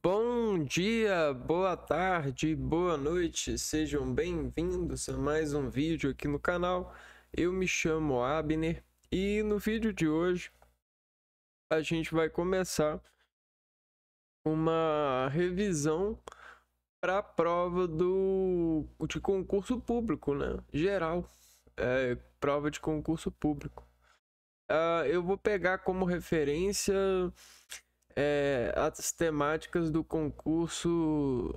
Bom dia, boa tarde, boa noite, sejam bem-vindos a mais um vídeo aqui no canal. Eu me chamo Abner e no vídeo de hoje a gente vai começar uma revisão para a prova de concurso público, né? Geral, prova de concurso público. Eu vou pegar como referência as temáticas do concurso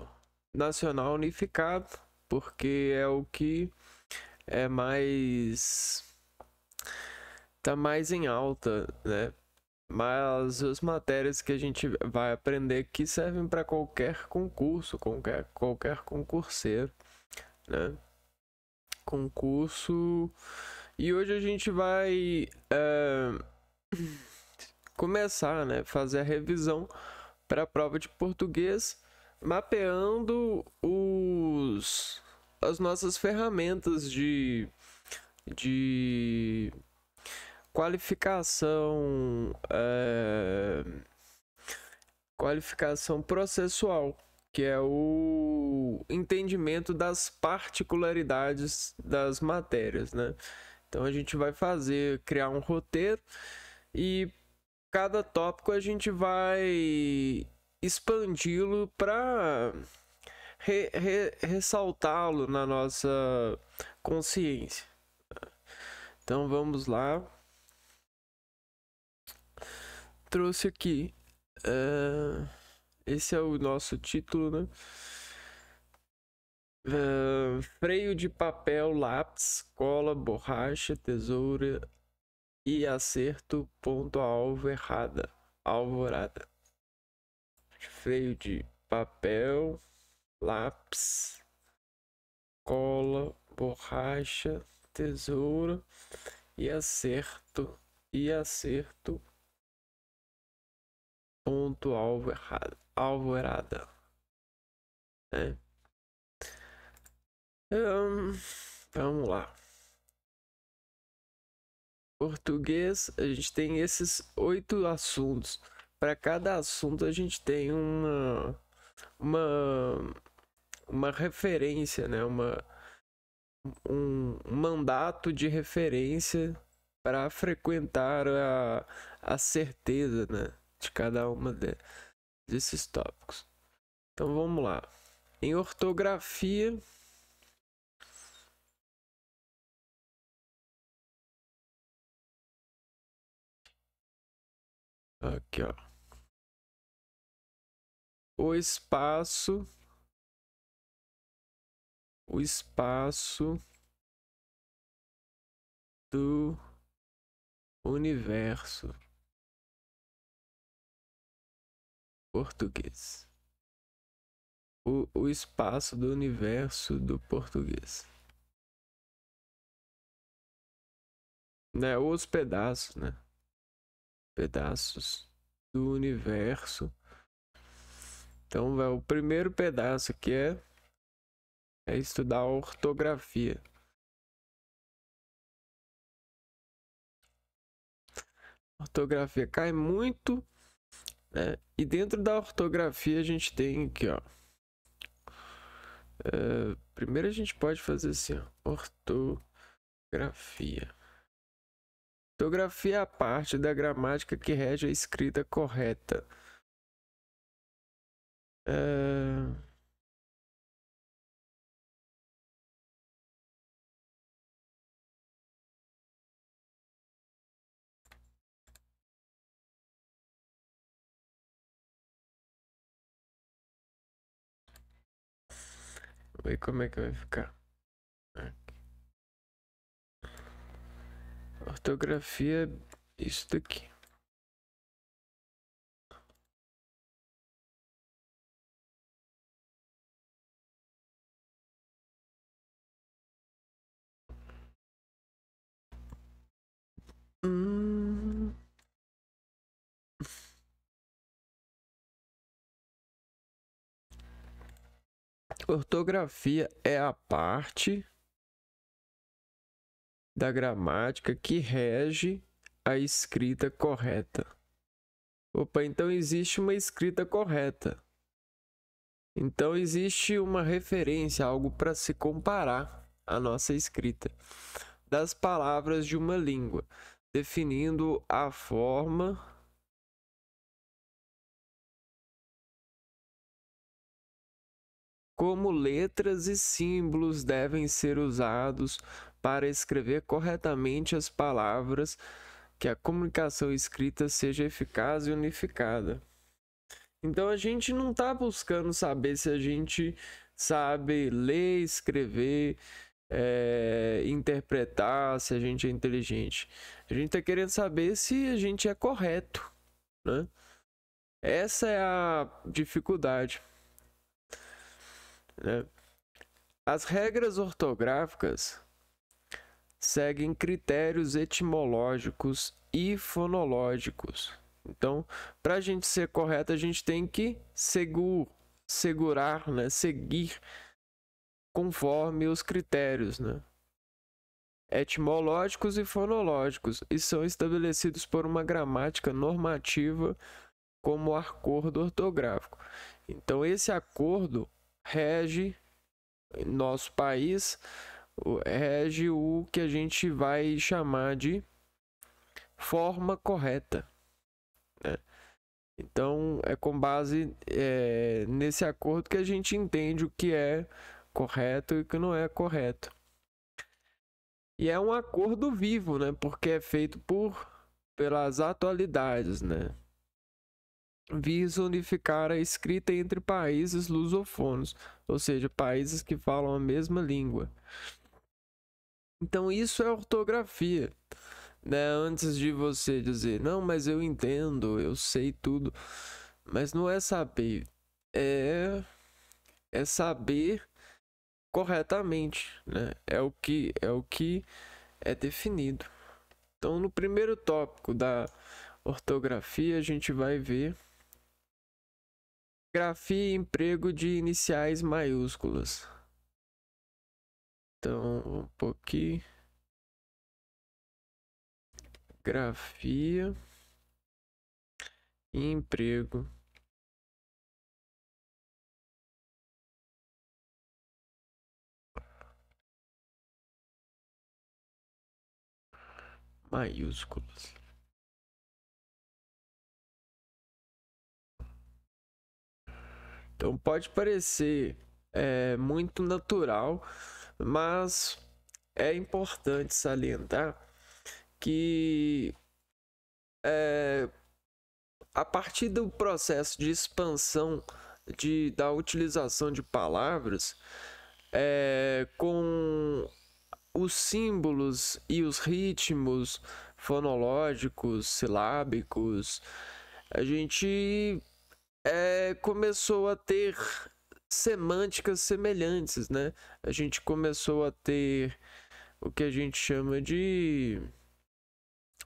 nacional unificado, porque é o que é mais tá mais em alta, né? Mas as matérias que a gente vai aprender aqui servem para qualquer concurso, qualquer concurseiro, né? Concurso. E hoje a gente vai começar, né? Fazer a revisão para a prova de português, mapeando as nossas ferramentas de qualificação, qualificação processual, que é o entendimento das particularidades das matérias, né? Então a gente vai criar um roteiro e cada tópico a gente vai expandi-lo para ressaltá-lo na nossa consciência. Então vamos lá. Trouxe aqui. Esse é o nosso título, né? Freio de papel, lápis, cola, borracha, tesoura e acerto, ponto alvo, alvorada. Freio de papel, lápis, cola, borracha, tesoura e acerto, ponto alvo, alvorada. Vamos lá. Português, a gente tem esses 8 assuntos. Para cada assunto a gente tem uma referência, né? Um mandato de referência para frequentar a certeza, né? De cada uma desses tópicos. Então vamos lá. Em ortografia, aqui ó, o espaço do universo português. O espaço do universo do português. Né? Os pedaços, né? Pedaços do universo. Então, o primeiro pedaço aqui é estudar a ortografia. A ortografia cai muito, né? E dentro da ortografia a gente tem aqui, ó. Primeiro a gente pode fazer assim, ó, ortografia. Ortografia é a parte da gramática que rege a escrita correta. Vamos ver como é que vai ficar. Ortografia é isso daqui. Ortografia é a parte da gramática que rege a escrita correta. Opa, então existe uma escrita correta. Então existe uma referência, algo para se comparar à nossa escrita das palavras de uma língua, definindo a forma como letras e símbolos devem ser usados para escrever corretamente as palavras, que a comunicação escrita seja eficaz e unificada. Então a gente não está buscando saber se a gente sabe ler, escrever, interpretar, se a gente é inteligente. A gente está querendo saber se a gente é correto, né? Essa é a dificuldade, né? As regras ortográficas seguem critérios etimológicos e fonológicos. Então, para a gente ser correto, a gente tem que segurar, né? Seguir conforme os critérios, né? Etimológicos e fonológicos, e são estabelecidos por uma gramática normativa como acordo ortográfico. Então, esse acordo rege nosso país, rege o que a gente vai chamar de forma correta, né? Então, é com base nesse acordo que a gente entende o que é correto e o que não é correto. E é um acordo vivo, né? Porque é feito pelas atualidades, né? Visa unificar a escrita entre países lusófonos, ou seja, países que falam a mesma língua. Então isso é ortografia, né? Antes de você dizer, não, mas eu entendo, eu sei tudo, mas não é saber, é saber corretamente, né? É o que é definido. Então, no primeiro tópico da ortografia, a gente vai ver grafia e emprego de iniciais maiúsculas. Então, um pouquinho. Grafia e emprego maiúsculas. Então, pode parecer muito natural, mas é importante salientar que a partir do processo de expansão da utilização de palavras, com os símbolos e os ritmos fonológicos, silábicos, a gente começou a ter semânticas semelhantes, né? A gente começou a ter o que a gente chama de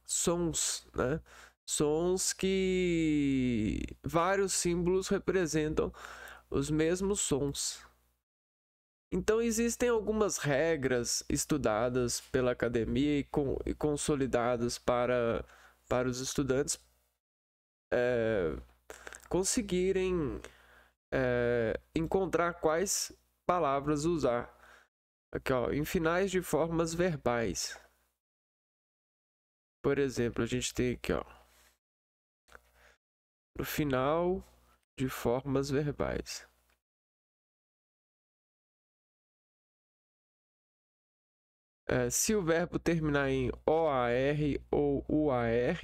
sons, né? Sons que vários símbolos representam os mesmos sons. Então existem algumas regras estudadas pela academia e consolidadas para os estudantes conseguirem encontrar quais palavras usar. Aqui, ó, em finais de formas verbais. Por exemplo, a gente tem aqui, ó, no final de formas verbais. Se o verbo terminar em OAR ou UAR,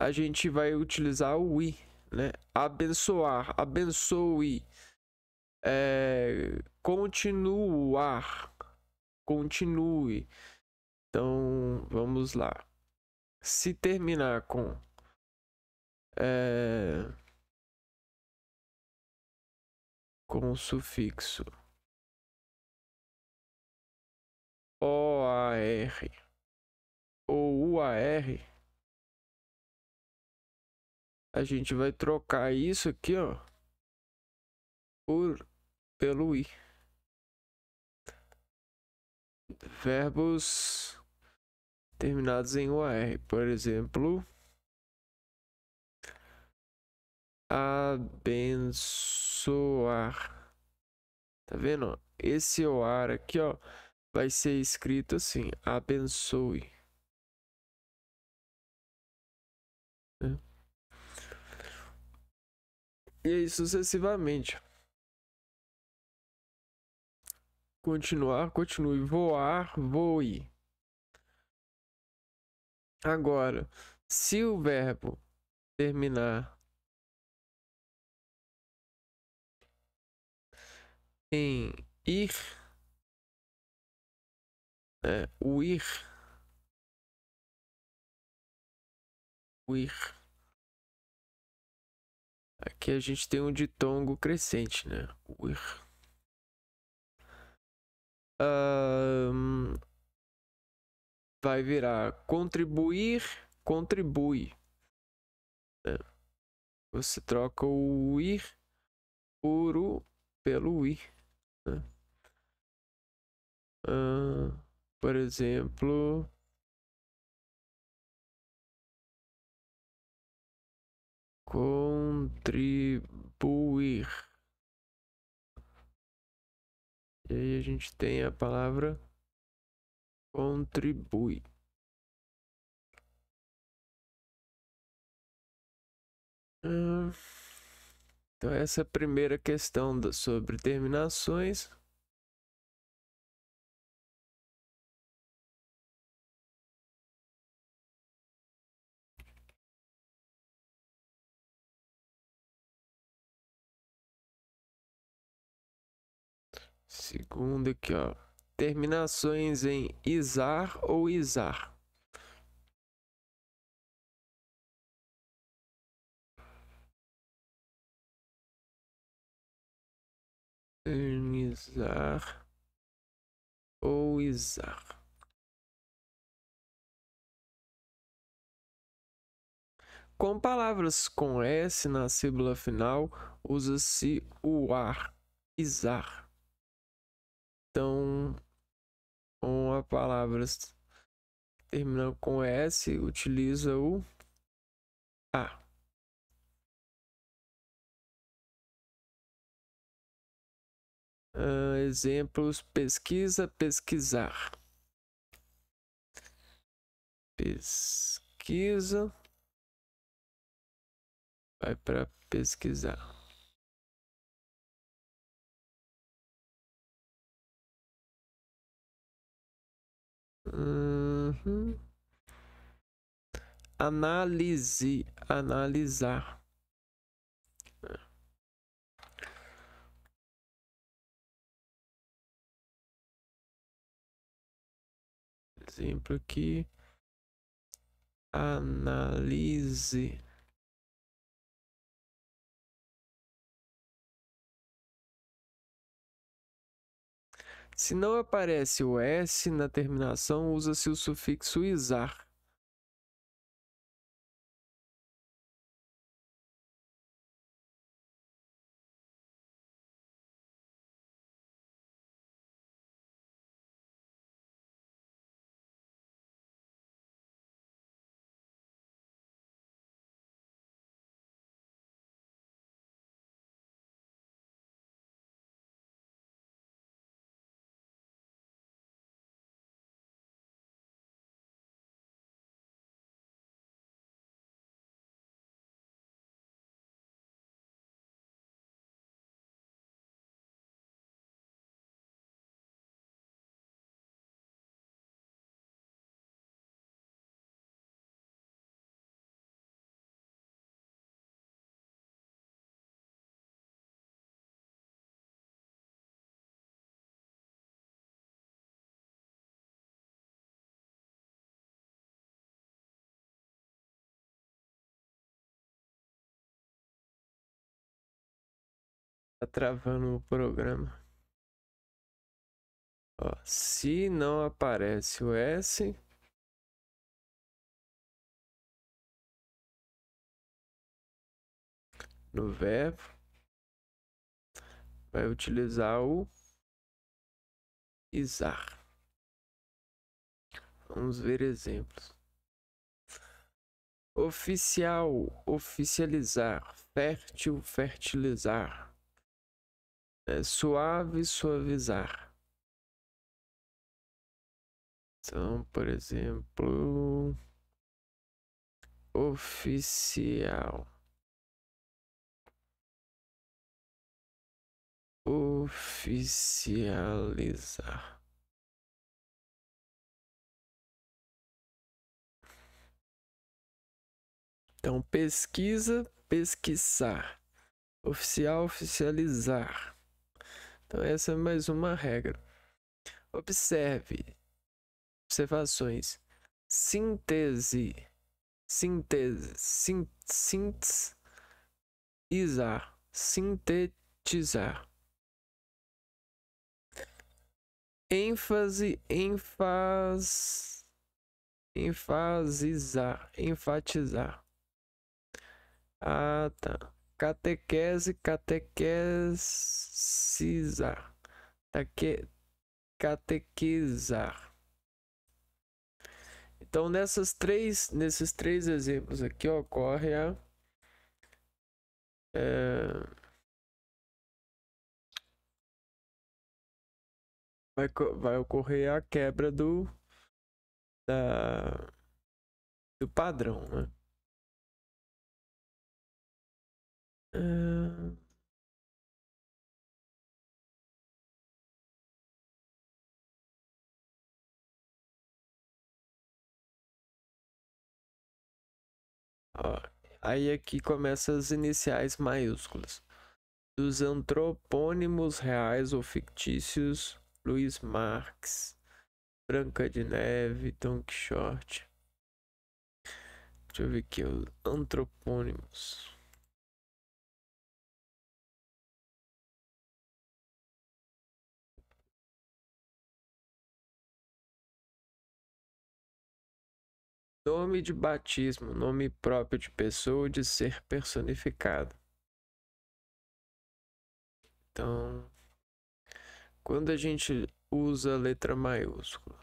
a gente vai utilizar o I, né? Abençoar, abençoe, continuar, continue. Então, vamos lá. Se terminar com o sufixo OAR ou UAR, a gente vai trocar isso aqui, ó, pelo I. Verbos terminados em UAR, por exemplo, abençoar. Tá vendo? Ó? Esse oar aqui, ó, vai ser escrito assim: abençoe. Né? E aí sucessivamente. Continuar, continue. Voar, voe. Agora, se o verbo terminar em ir, o ir, o ir. Aqui a gente tem um ditongo crescente, né? O ir. Vai virar contribuir, contribui. Né? Você troca o ir por pelo ir. Né? Por exemplo, contribuir. E aí a gente tem a palavra contribui. Então essa é a primeira questão sobre terminações. Segunda aqui, ó. Terminações em isar ou isar. Isar ou isar. Com palavras com S na sílaba final, usa-se o ar, isar. Então, com a palavra terminando com S, utiliza o A. Exemplos: pesquisa, pesquisar. Pesquisa vai para pesquisar. Análise, analisar. Exemplo aqui. Analise. Se não aparece o S na terminação, usa-se o sufixo isar. Tá travando o programa. Ó, se não aparece o S, no verbo, vai utilizar o isar. Vamos ver exemplos. Oficial, oficializar. Fértil, fertilizar. Suave, suavizar. Então, por exemplo, oficial. Oficializar. Então, pesquisa, pesquisar. Oficial, oficializar. Então, essa é mais uma regra. Observe. Observações. Síntese. Síntese. Sintetizar. Sintetizar. ênfase, enfasizar, enfatizar. Ah, tá. Catequese, catequesizar. Catequizar. Então, nesses três exemplos aqui ocorre vai ocorrer a quebra do padrão, né? Ó, aí aqui começa as iniciais maiúsculas. Dos antropônimos reais ou fictícios, Luís Marx, Branca de Neve, Don Quixote. Deixa eu ver aqui, os antropônimos. Nome de batismo, nome próprio de pessoa ou de ser personificado. Então, quando a gente usa a letra maiúscula,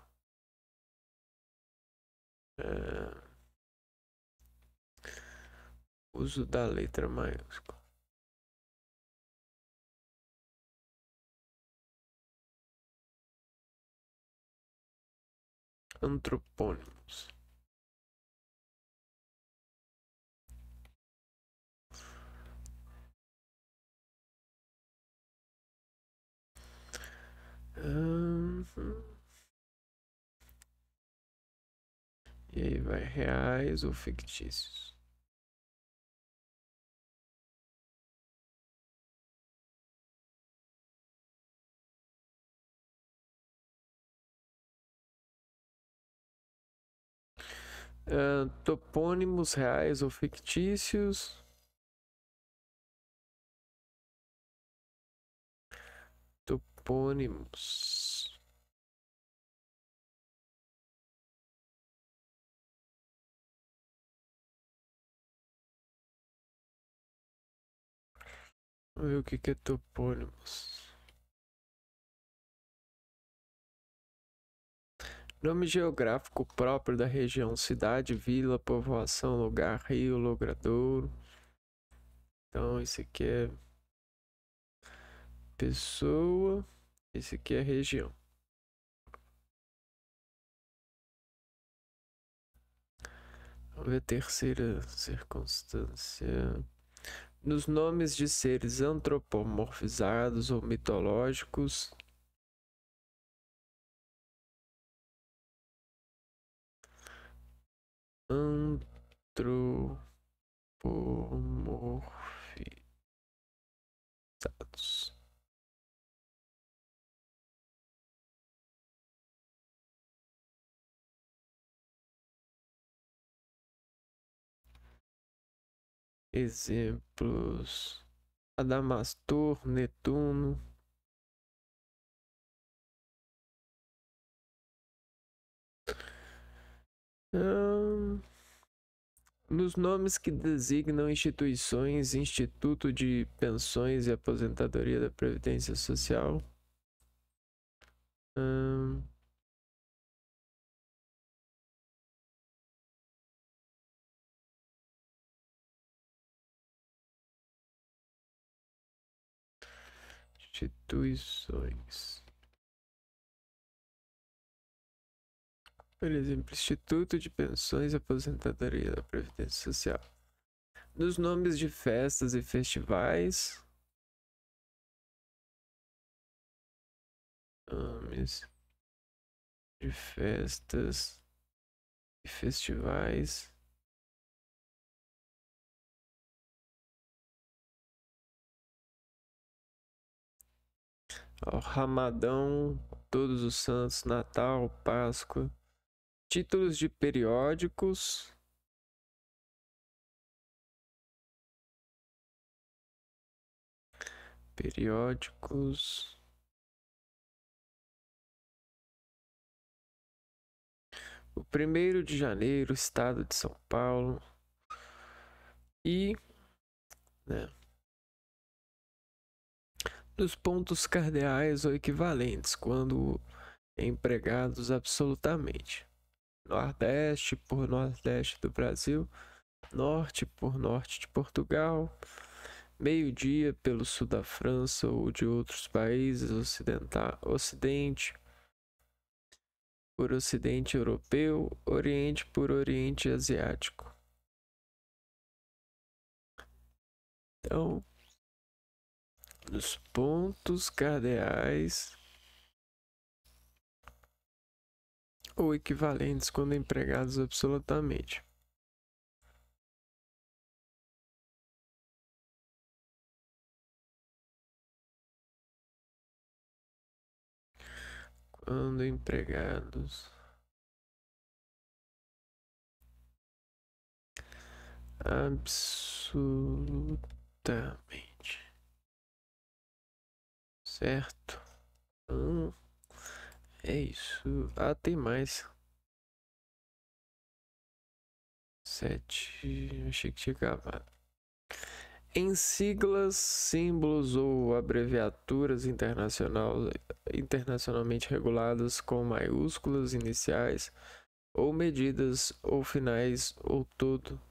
uso da letra maiúscula. Antropônimos. E aí vai reais ou fictícios. Topônimos reais ou fictícios. Topônimos. Vamos ver o que é topônimos. Nome geográfico próprio da região: cidade, vila, povoação, lugar, rio, logradouro. Então, esse aqui é pessoa, esse aqui é região. Vamos ver a terceira circunstância. Nos nomes de seres antropomorfizados ou mitológicos. Antropomorfizados. Exemplos: Adamastor, Netuno. Nos nomes que designam instituições, Instituto de Pensões e Aposentadoria da Previdência Social. Instituições. Por exemplo, Instituto de Pensões e Aposentadoria da Previdência Social. Nos nomes de festas e festivais. Nomes de festas e festivais. Ó, Ramadão, Todos os Santos, Natal, Páscoa. Títulos de periódicos. Periódicos. O 1º de janeiro, Estado de São Paulo. E, né, dos pontos cardeais ou equivalentes, quando empregados absolutamente. Nordeste por Nordeste do Brasil. Norte por Norte de Portugal. Meio-dia pelo sul da França ou de outros países. Ocidente por Ocidente Europeu. Oriente por Oriente Asiático. Então, os pontos cardeais ou equivalentes quando empregados absolutamente. Quando empregados absolutamente. Certo? É isso. Ah, tem mais. 7. Achei que tinha acabado. Em siglas, símbolos ou abreviaturas internacionalmente reguladas com maiúsculas iniciais ou medidas ou finais ou todo,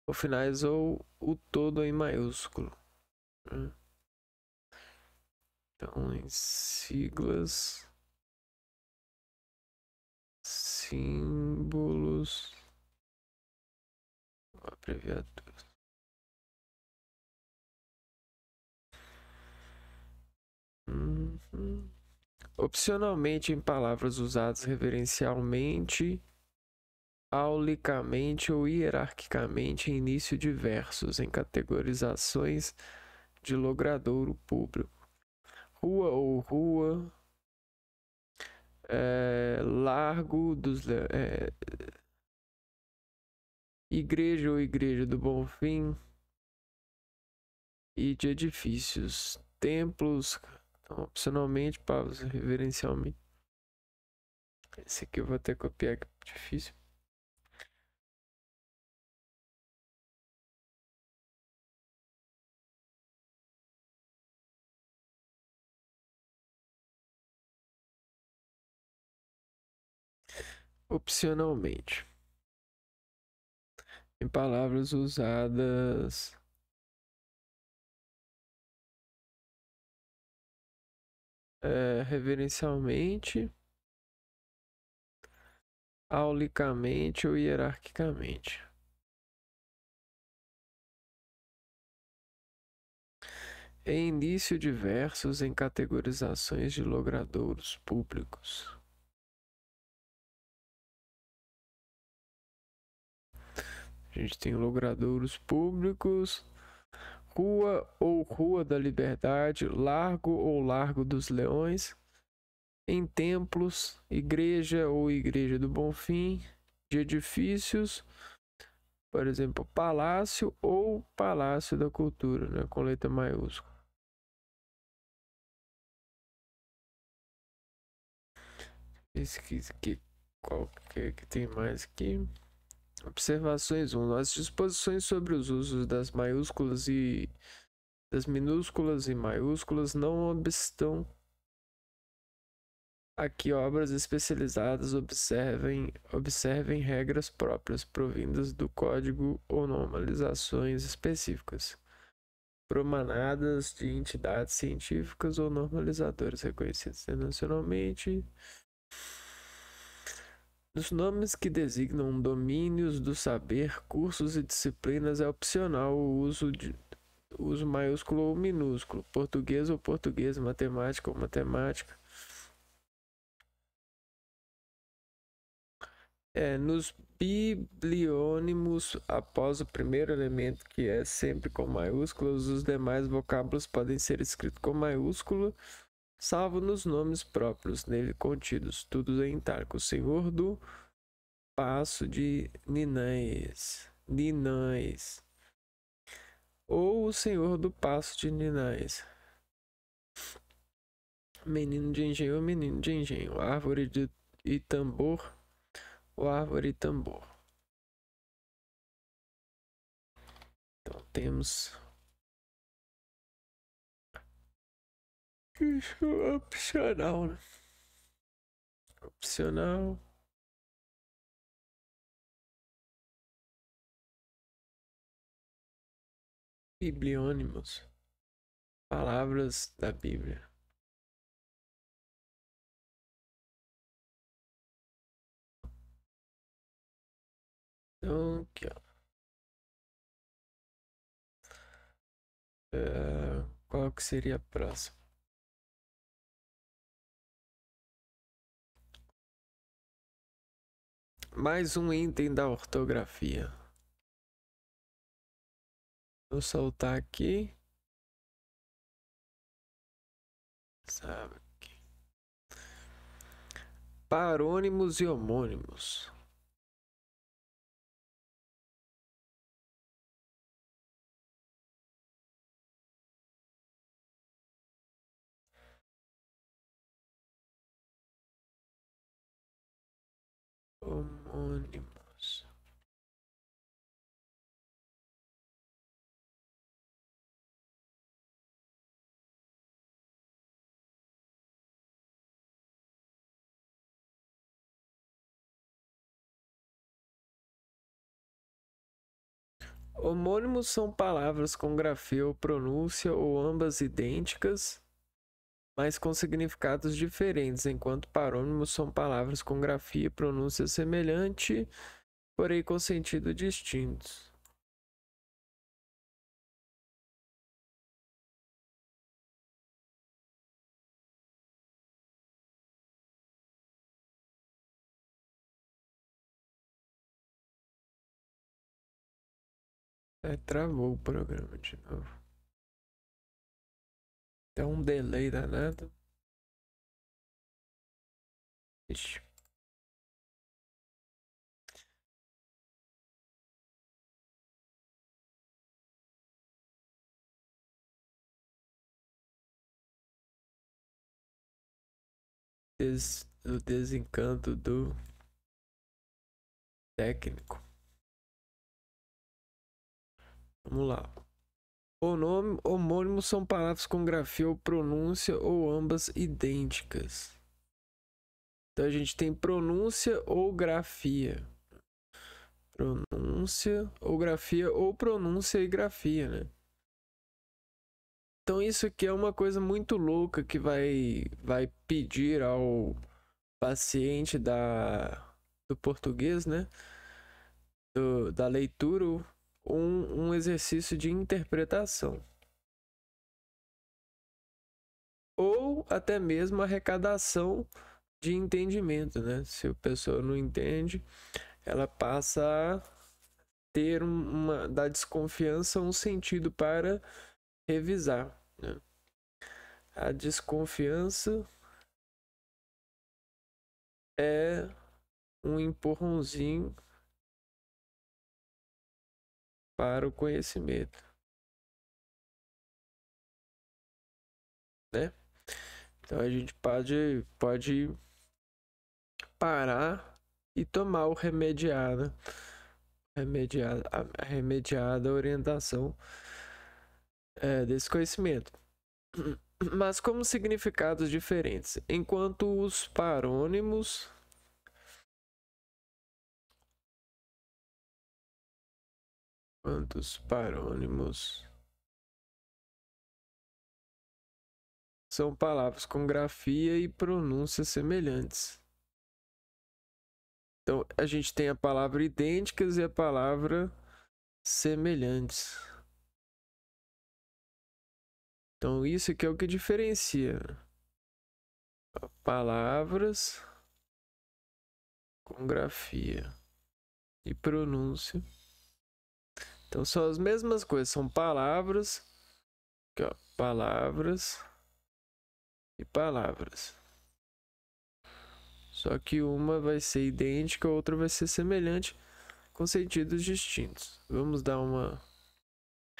ou finais ou o todo em maiúsculo. Então, em siglas, símbolos, abreviaturas. Opcionalmente em palavras usadas reverencialmente, aulicamente ou hierarquicamente em início de versos, em categorizações de logradouro público. Rua ou rua, largo dos... igreja ou igreja do Bonfim, e de edifícios, templos, então, opcionalmente, palavras reverencialmente. Esse aqui eu vou até copiar, que é difícil. Opcionalmente. Em palavras usadas reverencialmente, aulicamente ou hierarquicamente. Em início de versos em categorizações de logradouros públicos. A gente tem logradouros públicos, rua ou Rua da Liberdade, largo ou Largo dos Leões, em templos, igreja ou Igreja do Bonfim, de edifícios, por exemplo, Palácio ou Palácio da Cultura, né, com letra maiúscula. Esse aqui, qual que tem mais aqui? Observações 1. As disposições sobre os usos das maiúsculas e das minúsculas e maiúsculas não obstam aqui obras especializadas observem regras próprias provindas do código ou normalizações específicas. promanadas de entidades científicas ou normalizadoras reconhecidas internacionalmente. Os nomes que designam domínios do saber, cursos e disciplinas é opcional o uso maiúsculo ou minúsculo, português ou português, matemática ou matemática. Nos bibliônimos, após o primeiro elemento, que é sempre com maiúsculas, os demais vocábulos podem ser escritos com maiúsculo, salvo nos nomes próprios nele contidos, tudo em itálico. O Senhor do Passo de Ninães, ou o Senhor do Passo de Ninães. Menino de engenho ou menino de engenho. Árvore e tambor ou árvore e tambor. Então temos isso opcional, né? Opcional. Bibliônimos. Palavras da Bíblia. Então, aqui, ó. Qual que seria a próxima? Mais um item da ortografia. Vou soltar aqui. Sabe? Parônimos e homônimos. Homônimos. Homônimos são palavras com grafia ou pronúncia ou ambas idênticas, mas com significados diferentes, enquanto parônimos são palavras com grafia e pronúncia semelhante, porém com sentido distintos. Travou o programa de novo. Tem um delay danado. Ixi. O desencanto do técnico. Vamos lá. Homônimos são palavras com grafia ou pronúncia ou ambas idênticas. Então a gente tem pronúncia ou grafia. Pronúncia ou grafia ou pronúncia e grafia, né? Então isso aqui é uma coisa muito louca que vai pedir ao paciente do português, né? Da leitura, um exercício de interpretação. Ou até mesmo arrecadação de entendimento, né? Se a pessoa não entende, ela passa a ter da desconfiança um sentido para revisar, né? A desconfiança é um empurrãozinho para o conhecimento, né? Então a gente pode parar e tomar o remediado, a remediada orientação desse conhecimento. Mas como significados diferentes, enquanto os parônimos são palavras com grafia e pronúncia semelhantes. Então, a gente tem a palavra idênticas e a palavra semelhantes. Então, isso aqui é o que diferencia palavras com grafia e pronúncia. Então, são as mesmas coisas, são palavras, aqui, ó, palavras e palavras. Só que uma vai ser idêntica, a outra vai ser semelhante, com sentidos distintos. Vamos dar uma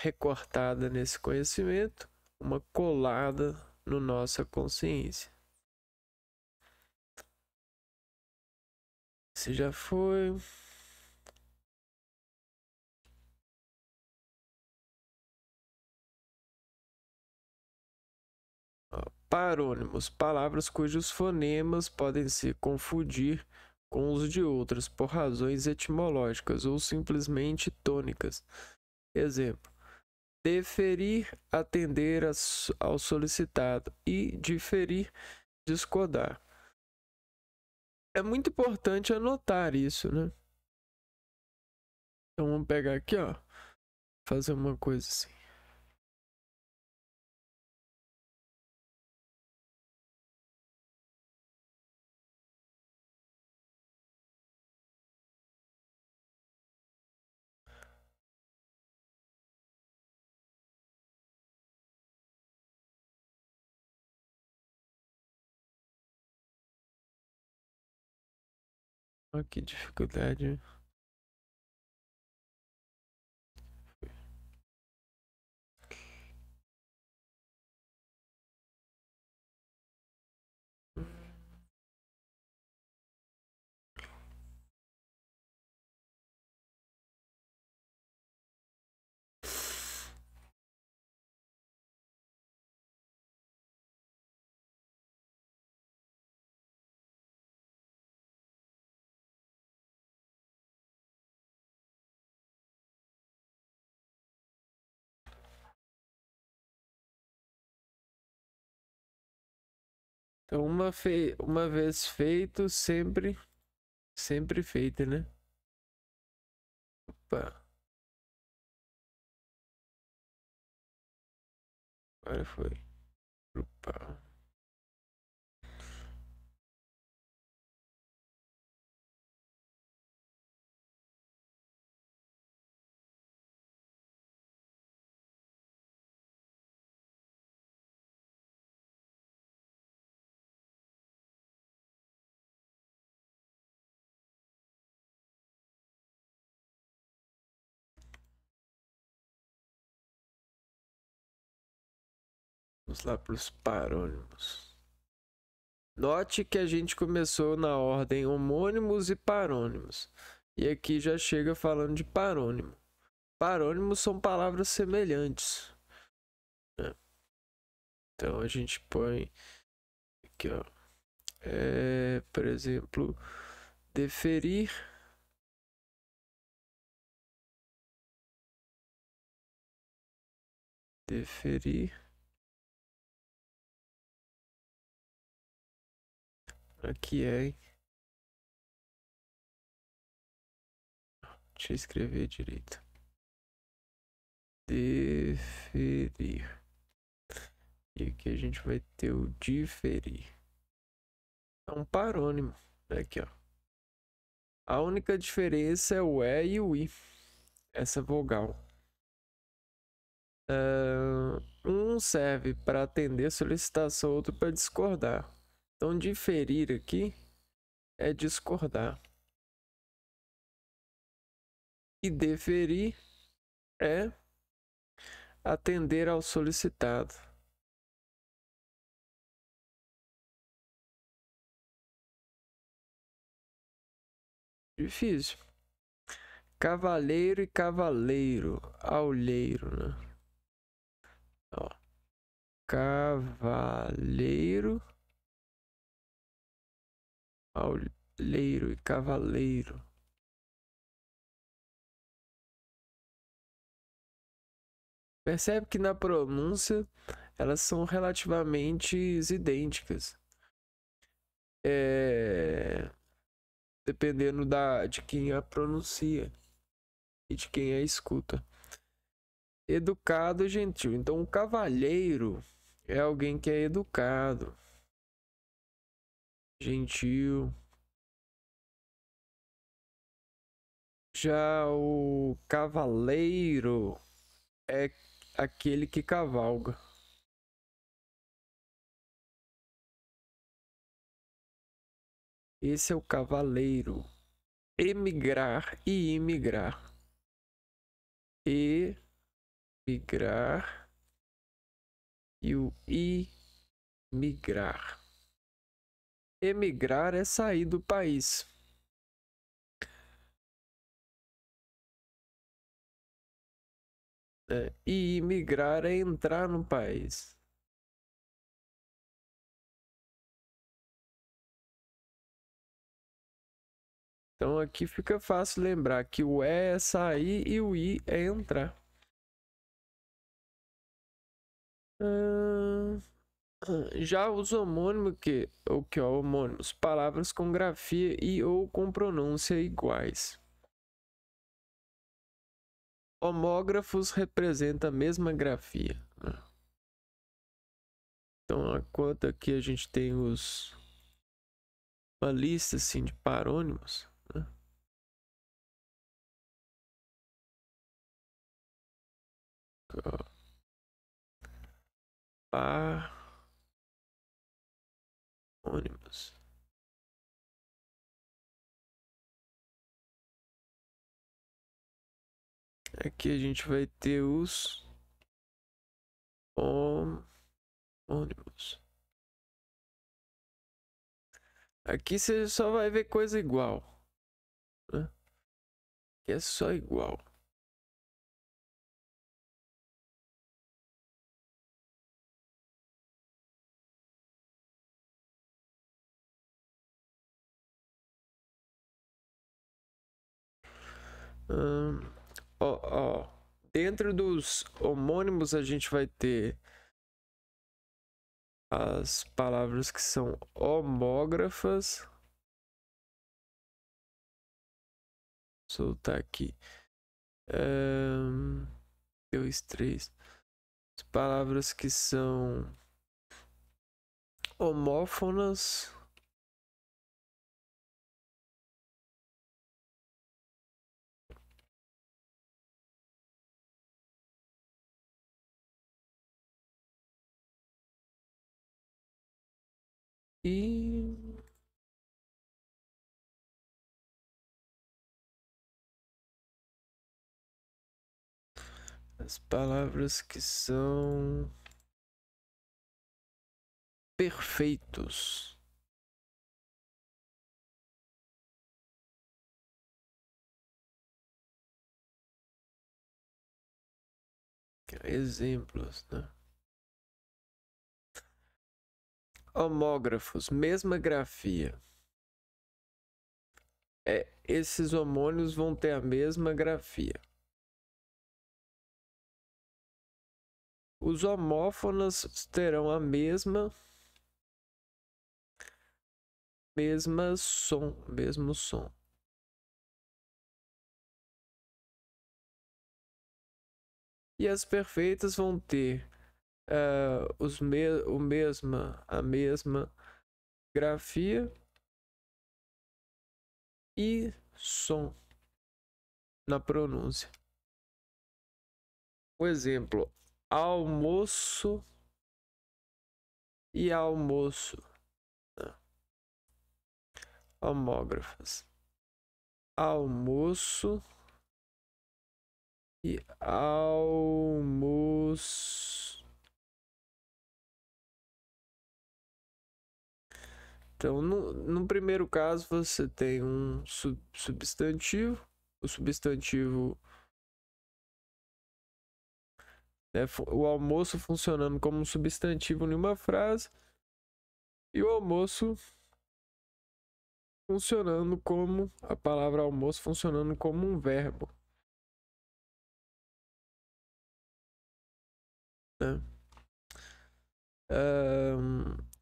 recortada nesse conhecimento, uma colada no nossa consciência. Se já foi. Parônimos, palavras cujos fonemas podem se confundir com os de outras por razões etimológicas ou simplesmente tônicas. Exemplo: deferir, atender ao solicitado, e diferir, discordar. É muito importante anotar isso, né? Então vamos pegar aqui, ó, fazer uma coisa assim. Olha que dificuldade. Então, uma vez feito, sempre feito, né? Opa, agora foi. Opa. Vamos lá para os parônimos. Note que a gente começou na ordem homônimos e parônimos. E aqui já chega falando de parônimo. Parônimos são palavras semelhantes, né? Então a gente põe aqui, ó. Por exemplo, deferir. Deferir. Aqui é, hein? Deixa eu escrever direito. Deferir. E aqui a gente vai ter o diferir. É um parônimo. Aqui, ó. A única diferença é o E e o I. Essa vogal. Um serve para atender a solicitação, outro para discordar. Então, diferir aqui é discordar. E deferir é atender ao solicitado. Difícil. Cavaleiro e cavaleiro. Aulheiro, né? Ó. Cavaleiro. Aulheiro e cavaleiro. Percebe que na pronúncia elas são relativamente idênticas. Dependendo de quem a pronuncia e de quem a escuta. Educado e gentil. Então, o cavalheiro é alguém que é educado, gentil. Já o cavaleiro é aquele que cavalga. Esse é o cavaleiro. Emigrar e imigrar. Emigrar e o imigrar. Emigrar é sair do país. E imigrar é entrar no país. Então aqui fica fácil lembrar que o é sair e o i é entrar. Já os homônimos, homônimos, palavras com grafia e ou com pronúncia iguais. Homógrafos representam a mesma grafia. Então, enquanto aqui a gente tem uma lista assim, de parônimos, né? Parônimos. Aqui a gente vai ter os homônimos. Aqui você só vai ver coisa igual, né? Que é só igual. Dentro dos homônimos a gente vai ter as palavras que são homógrafas. Vou soltar aqui. 2, 3. As palavras que são homófonas. E as palavras que são perfeitos. Exemplos, né? Homógrafos, mesma grafia. Esses homônimos vão ter a mesma grafia. Os homófonos terão a mesmo som. E as perfeitas vão ter a mesma grafia e som na pronúncia. Um exemplo: almoço e almoço. Homógrafas. Almoço e almoço. Então, no primeiro caso, você tem um substantivo. O substantivo, né, o almoço funcionando como um substantivo em uma frase. E o almoço funcionando como a palavra almoço funcionando como um verbo, né?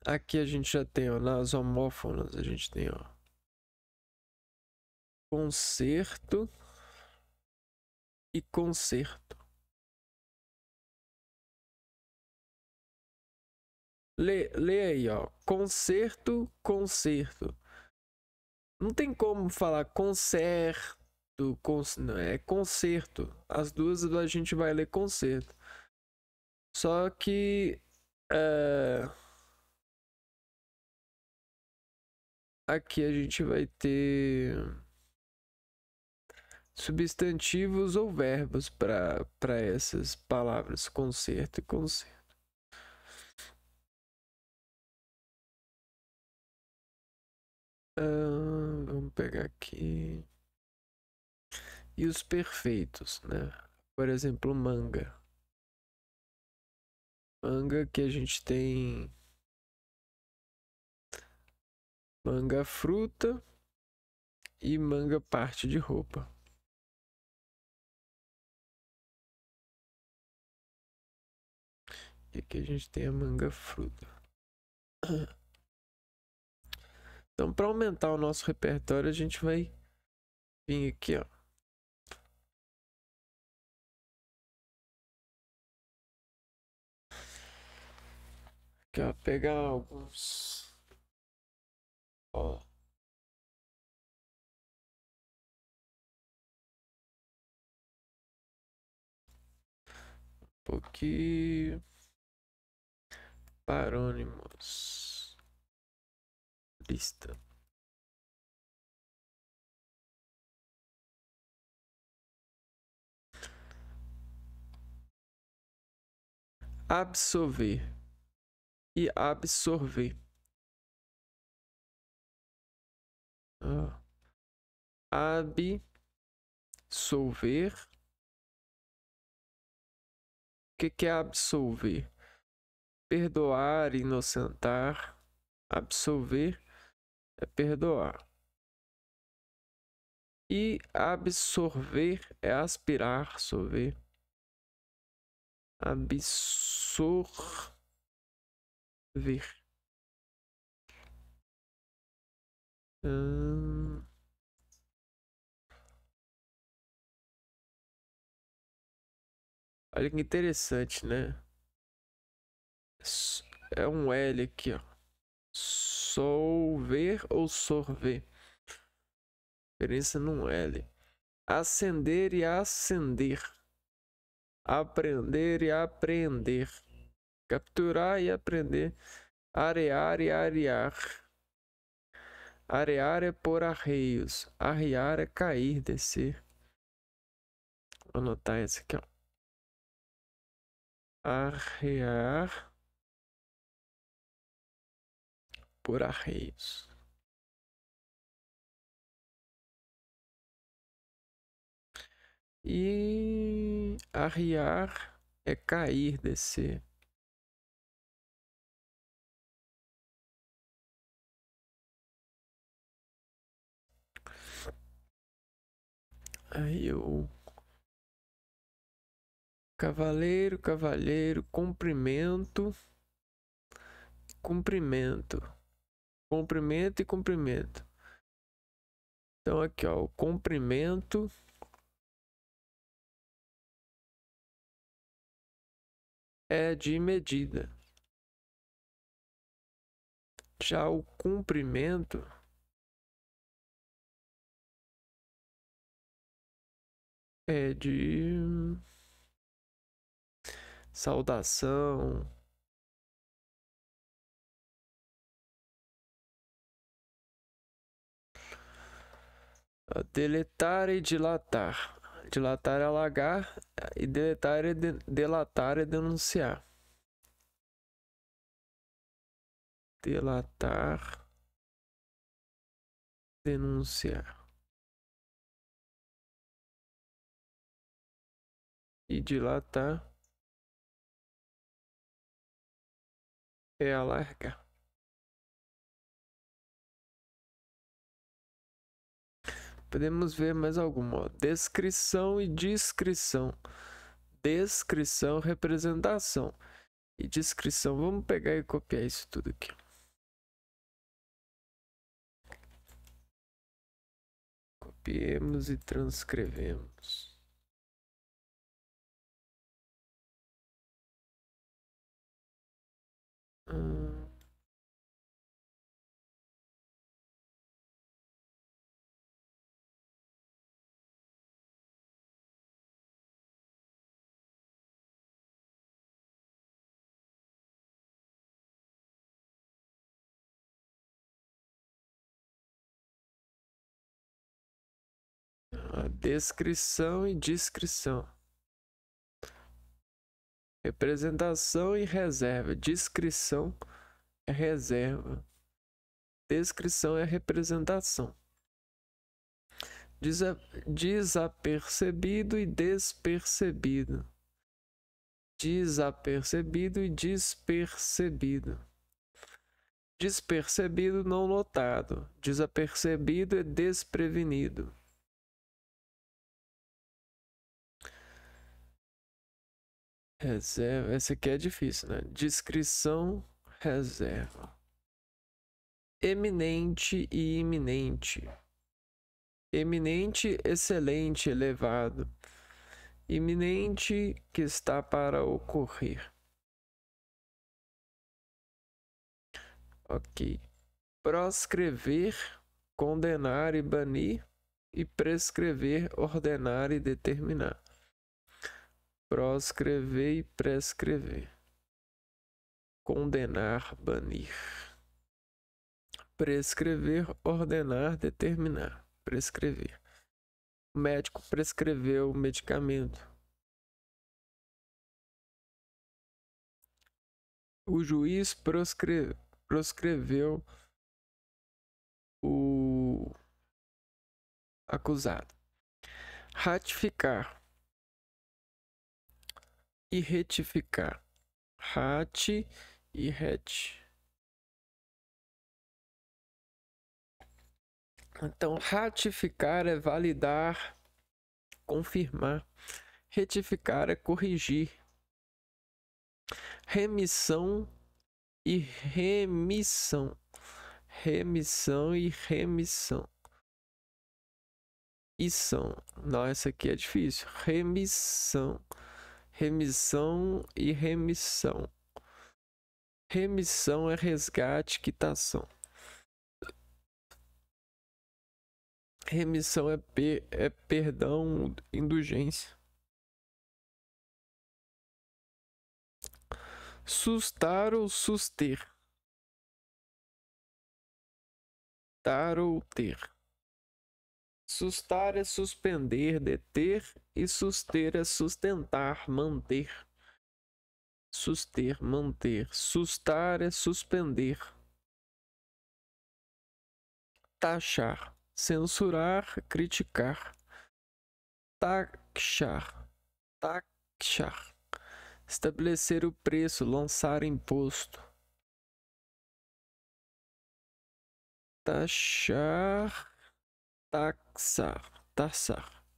Aqui a gente já tem, ó, nas homófonas, a gente tem, ó, concerto e concerto. Lê aí, ó, concerto, concerto. Não tem como falar concerto, não, é concerto. As duas a gente vai ler concerto. Só que aqui a gente vai ter substantivos ou verbos para essas palavras, concerto e concerto. Vamos pegar aqui. E os perfeitos, né? Por exemplo, manga. Manga que a gente tem manga fruta e manga parte de roupa. E aqui a gente tem a manga fruta. Então, para aumentar o nosso repertório, a gente vai vir aqui, ó. Aqui, ó, pegar alguns. Ó. Pouquinho. Parônimos. Lista. Absolver e absorver. Absolver. O que é absolver? Perdoar, inocentar. Absolver é perdoar. E absorver é aspirar, sorver. Absorver. Olha que interessante, né? É um L aqui, ó. Solver ou sorver? Diferença num L. Acender e acender. Aprender e apreender. Capturar e aprender. Arear e arear. Arear é por arreios. Arriar é cair, descer. Vou anotar esse aqui, ó. Arrear por arreios. E arriar é cair, descer. Aí eu... Cavaleiro, cavalheiro, cumprimento, cumprimento, cumprimento e cumprimento. Então aqui, ó, o comprimento é de medida. Já o cumprimento é de saudação. Deletar e dilatar. Dilatar é alagar e deletar é delatar é denunciar. Delatar, denunciar. E dilatar é alargar. Podemos ver mais alguma, ó. Descrição e descrição. Descrição, representação. e descrição. Vamos pegar e copiar isso tudo aqui. Copiemos e transcrevemos. A descrição e descrição. Representação e reserva. Descrição é reserva. Descrição é representação. Desapercebido e despercebido. Desapercebido e despercebido. Despercebido não notado. Desapercebido é desprevenido. Reserva. Essa aqui é difícil, né? Descrição, reserva. Eminente e iminente. Eminente, excelente, elevado. Iminente, que está para ocorrer. Ok. Proscrever, condenar e banir. E prescrever, ordenar e determinar. Proscrever e prescrever. Condenar, banir. Prescrever, ordenar, determinar. Prescrever. O médico prescreveu o medicamento. O juiz proscreveu o acusado. Ratificar e retificar. Rati e ret. Então, ratificar é validar, confirmar. Retificar é corrigir. Remissão e remissão. Remissão e remissão. Não, essa aqui é difícil. Remissão. Remissão e remissão. Remissão é resgate, quitação. Remissão é perdão, indulgência. Sustar ou suster. Dar ou ter. Sustar é suspender, deter. E suster é sustentar, manter. Suster, manter. Sustar é suspender. Taxar. Censurar, criticar. Taxar. Taxar. Estabelecer o preço, lançar imposto. Taxar, taxar,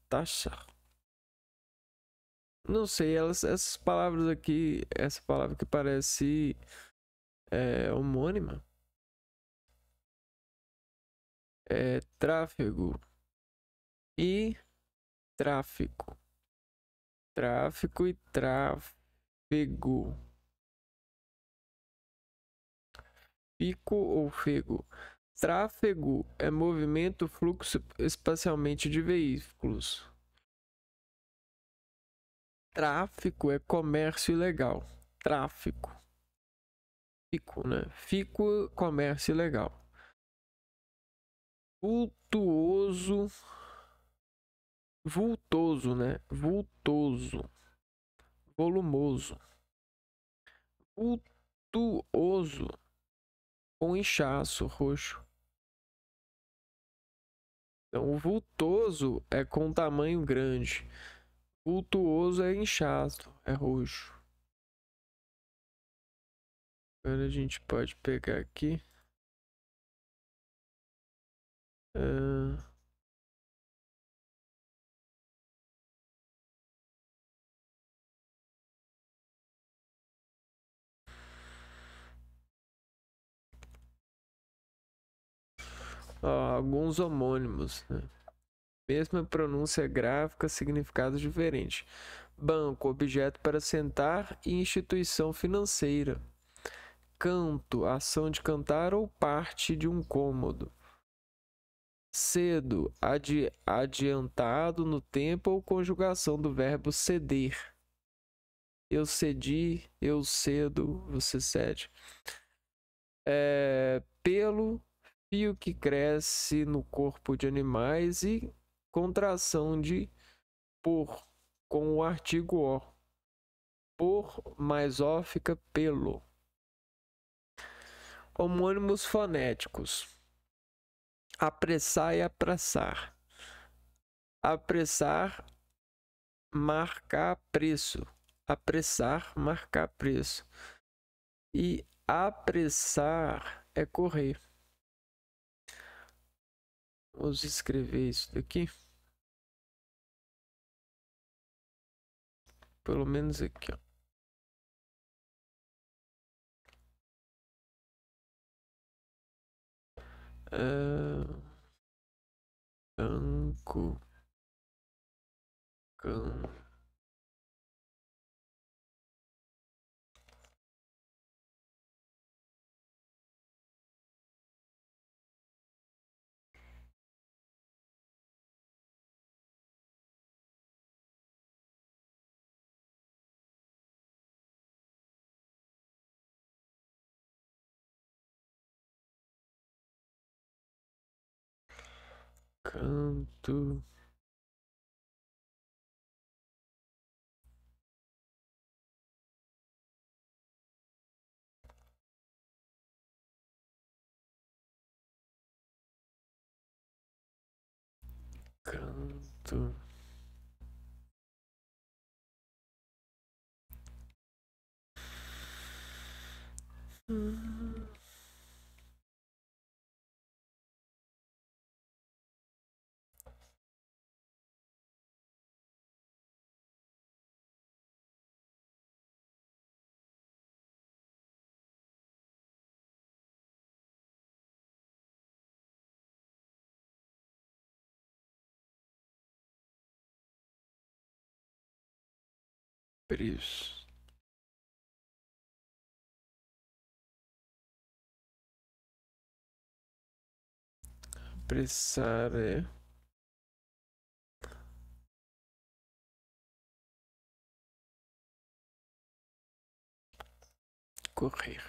taxar. Não sei, essas palavras aqui, essa palavra que parece homônima. É tráfego e tráfico. Tráfico e tráfego. Fico ou fego. Tráfego é movimento, fluxo espacialmente de veículos. Tráfico é comércio ilegal. Tráfico. Fico, né? Fico, comércio ilegal. Vultuoso. Vultoso, né? Vultoso. Volumoso. Vultuoso. Com inchaço roxo. Então, o vultoso é com tamanho grande. Vultuoso é inchaço, é roxo. Agora a gente pode pegar aqui. Ó, alguns homônimos, né? Mesma pronúncia gráfica, significado diferente. Banco, objeto para sentar e instituição financeira. Canto, ação de cantar ou parte de um cômodo. Cedo, adiantado no tempo ou conjugação do verbo ceder. Eu cedi, eu cedo, você cede. Pelo, fio que cresce no corpo de animais e contração de por, com o artigo o. Por mais ó fica pelo. Homônimos fonéticos. Apressar e apressar. Apressar, marcar preço. Apressar, marcar preço. E apressar é correr. Vamos escrever isso daqui. Pelo menos aqui, ó. Canto. Canto. Canto. Preço. Apressar é correr.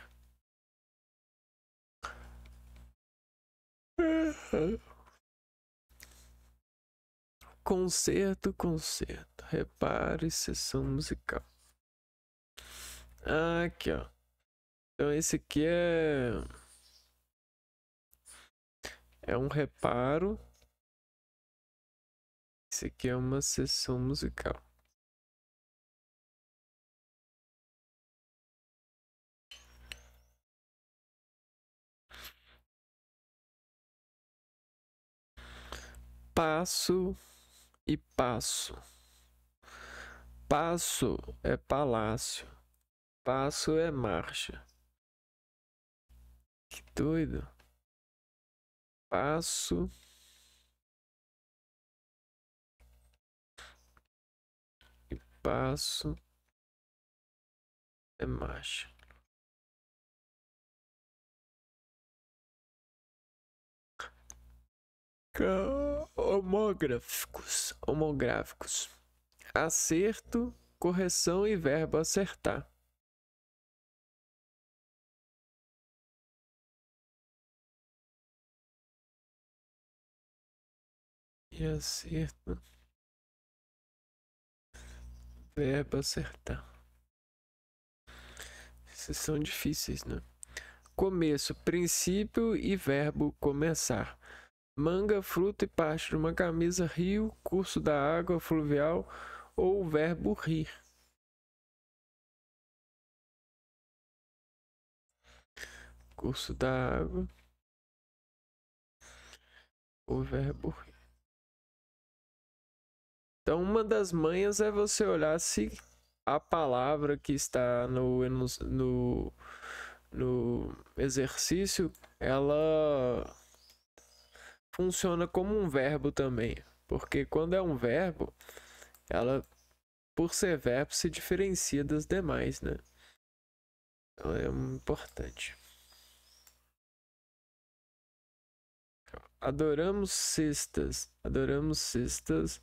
Concerto, concerto. Repare, sessão musical. Aqui, ó. Então esse aqui é um reparo. Esse aqui é uma sessão musical. Passo e passo. Passo é palácio. Passo é marcha. Que doido. Passo e passo é marcha. Homográficos. Homográficos. Acerto, correção e verbo acertar. E acerto, verbo acertar. Esses são difíceis, né? Começo, princípio e verbo começar. Manga, fruta e parte de uma camisa, rio, curso da água fluvial ou o verbo rir. Curso da água, o verbo rir. Então, uma das manhas é você olhar se a palavra que está no exercício, ela funciona como um verbo também, porque quando é um verbo, ela, por ser verbo, se diferencia das demais, né? Então é importante. Adoramos cestas, adoramos cestas,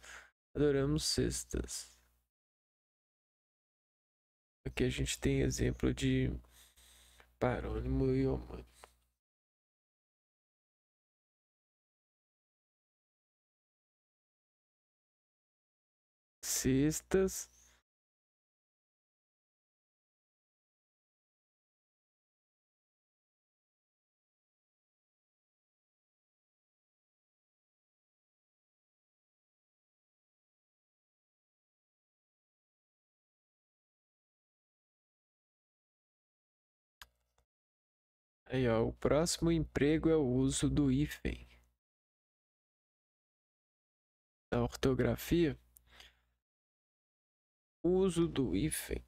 adoramos cestas. Aqui a gente tem exemplo de parônimo e homônimo. Cestas. Aí, ó, o próximo emprego é o uso do hífen. Na ortografia, uso do hífen.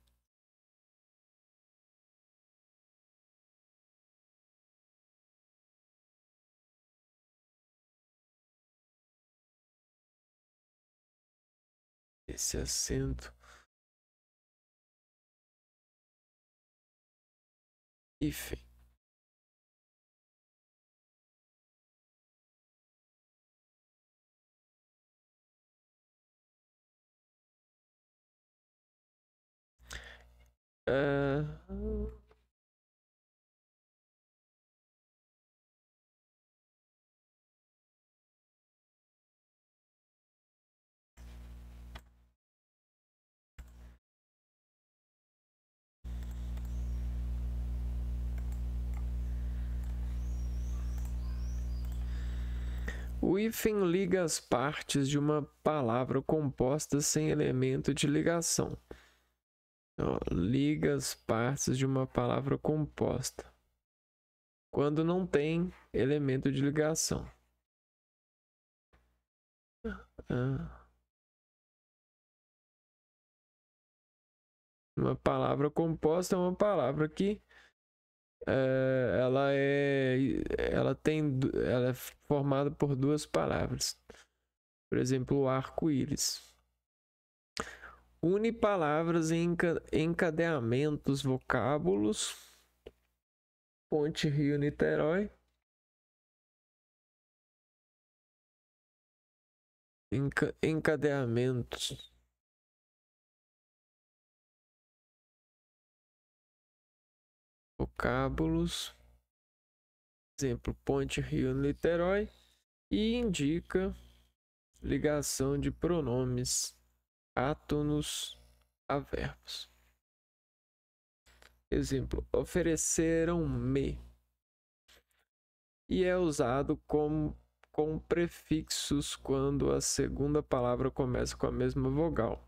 Esse acento. Hífen. Ah, o hífen liga as partes de uma palavra composta sem elemento de ligação. Ó, liga as partes de uma palavra composta quando não tem elemento de ligação. Ah, uma palavra composta é uma palavra que ela é formada por duas palavras. Por exemplo, o arco-íris. Une palavras em encadeamentos, vocábulos. Ponte Rio-Niterói. Encadeamentos. Vocábulos. Exemplo, Ponte Rio-Niterói. E indica ligação de pronomes átonos a verbos. Exemplo, ofereceram-me. E é usado com prefixos quando a segunda palavra começa com a mesma vogal.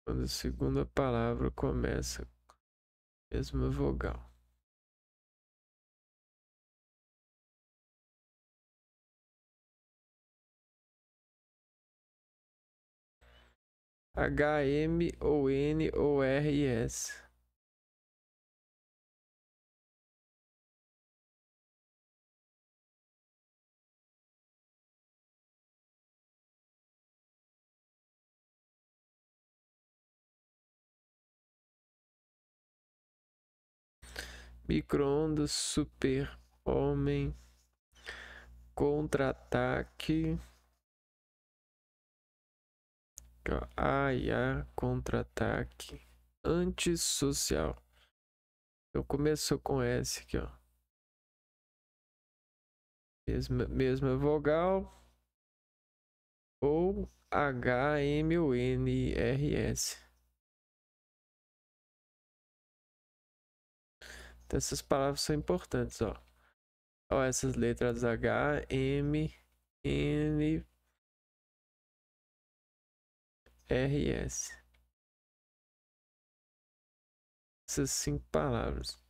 Quando a segunda palavra começa com a mesma vogal. H, M, ou N, ou R e S. Micro-ondas, super-homem, contra-ataque. A, contra-ataque. Antissocial. Então começou com S aqui, ó. Mesma vogal. Ou H, M, ou N, R, S. Então essas palavras são importantes, ó. Ó, essas letras H, M, N, R, S. Essas 5 palavras.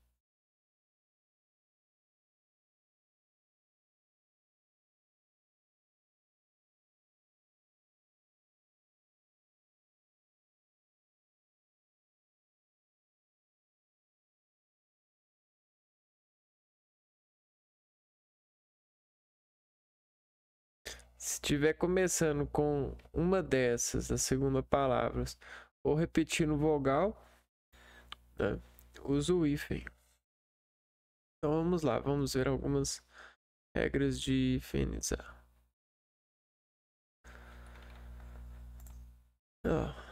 Se estiver começando com uma dessas, a segunda palavra, ou repetindo vogal, né, usa o hífen. Então vamos lá, vamos ver algumas regras de hifenizar. Ó.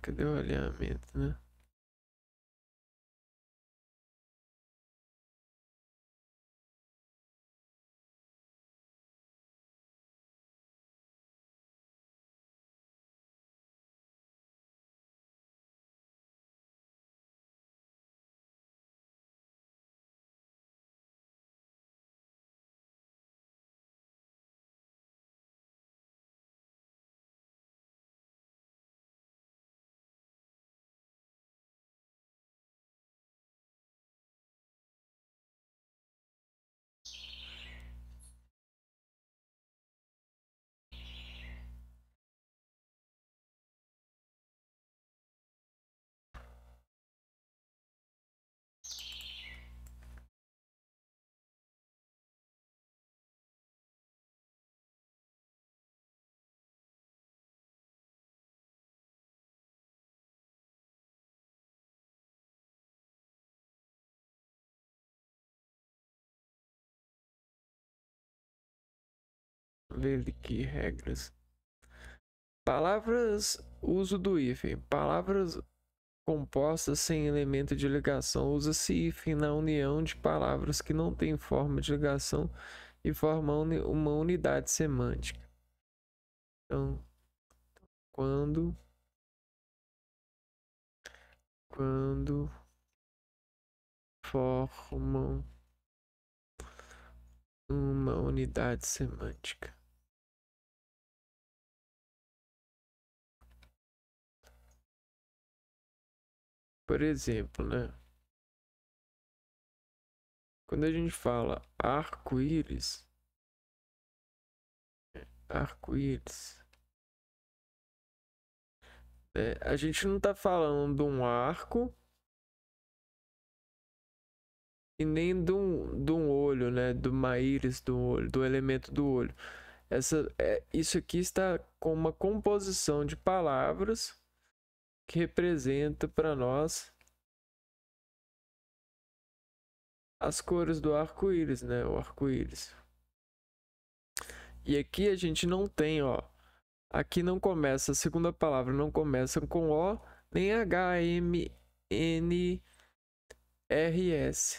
Cadê o alinhamento, né? Ver aqui regras. Palavras, uso do hífen. Palavras compostas sem elemento de ligação, usa-se hífen na união de palavras que não têm forma de ligação e formam uma unidade semântica. Então, quando formam uma unidade semântica. Por exemplo, né? Quando a gente fala arco-íris, a gente não está falando de um arco e nem de um olho, né? De uma íris do olho, do elemento do olho. Isso aqui está com uma composição de palavras que representa para nós as cores do arco-íris, né? O arco-íris. E aqui a gente não tem, ó. Aqui não começa, a segunda palavra não começa com O, nem H, M, N, R, S.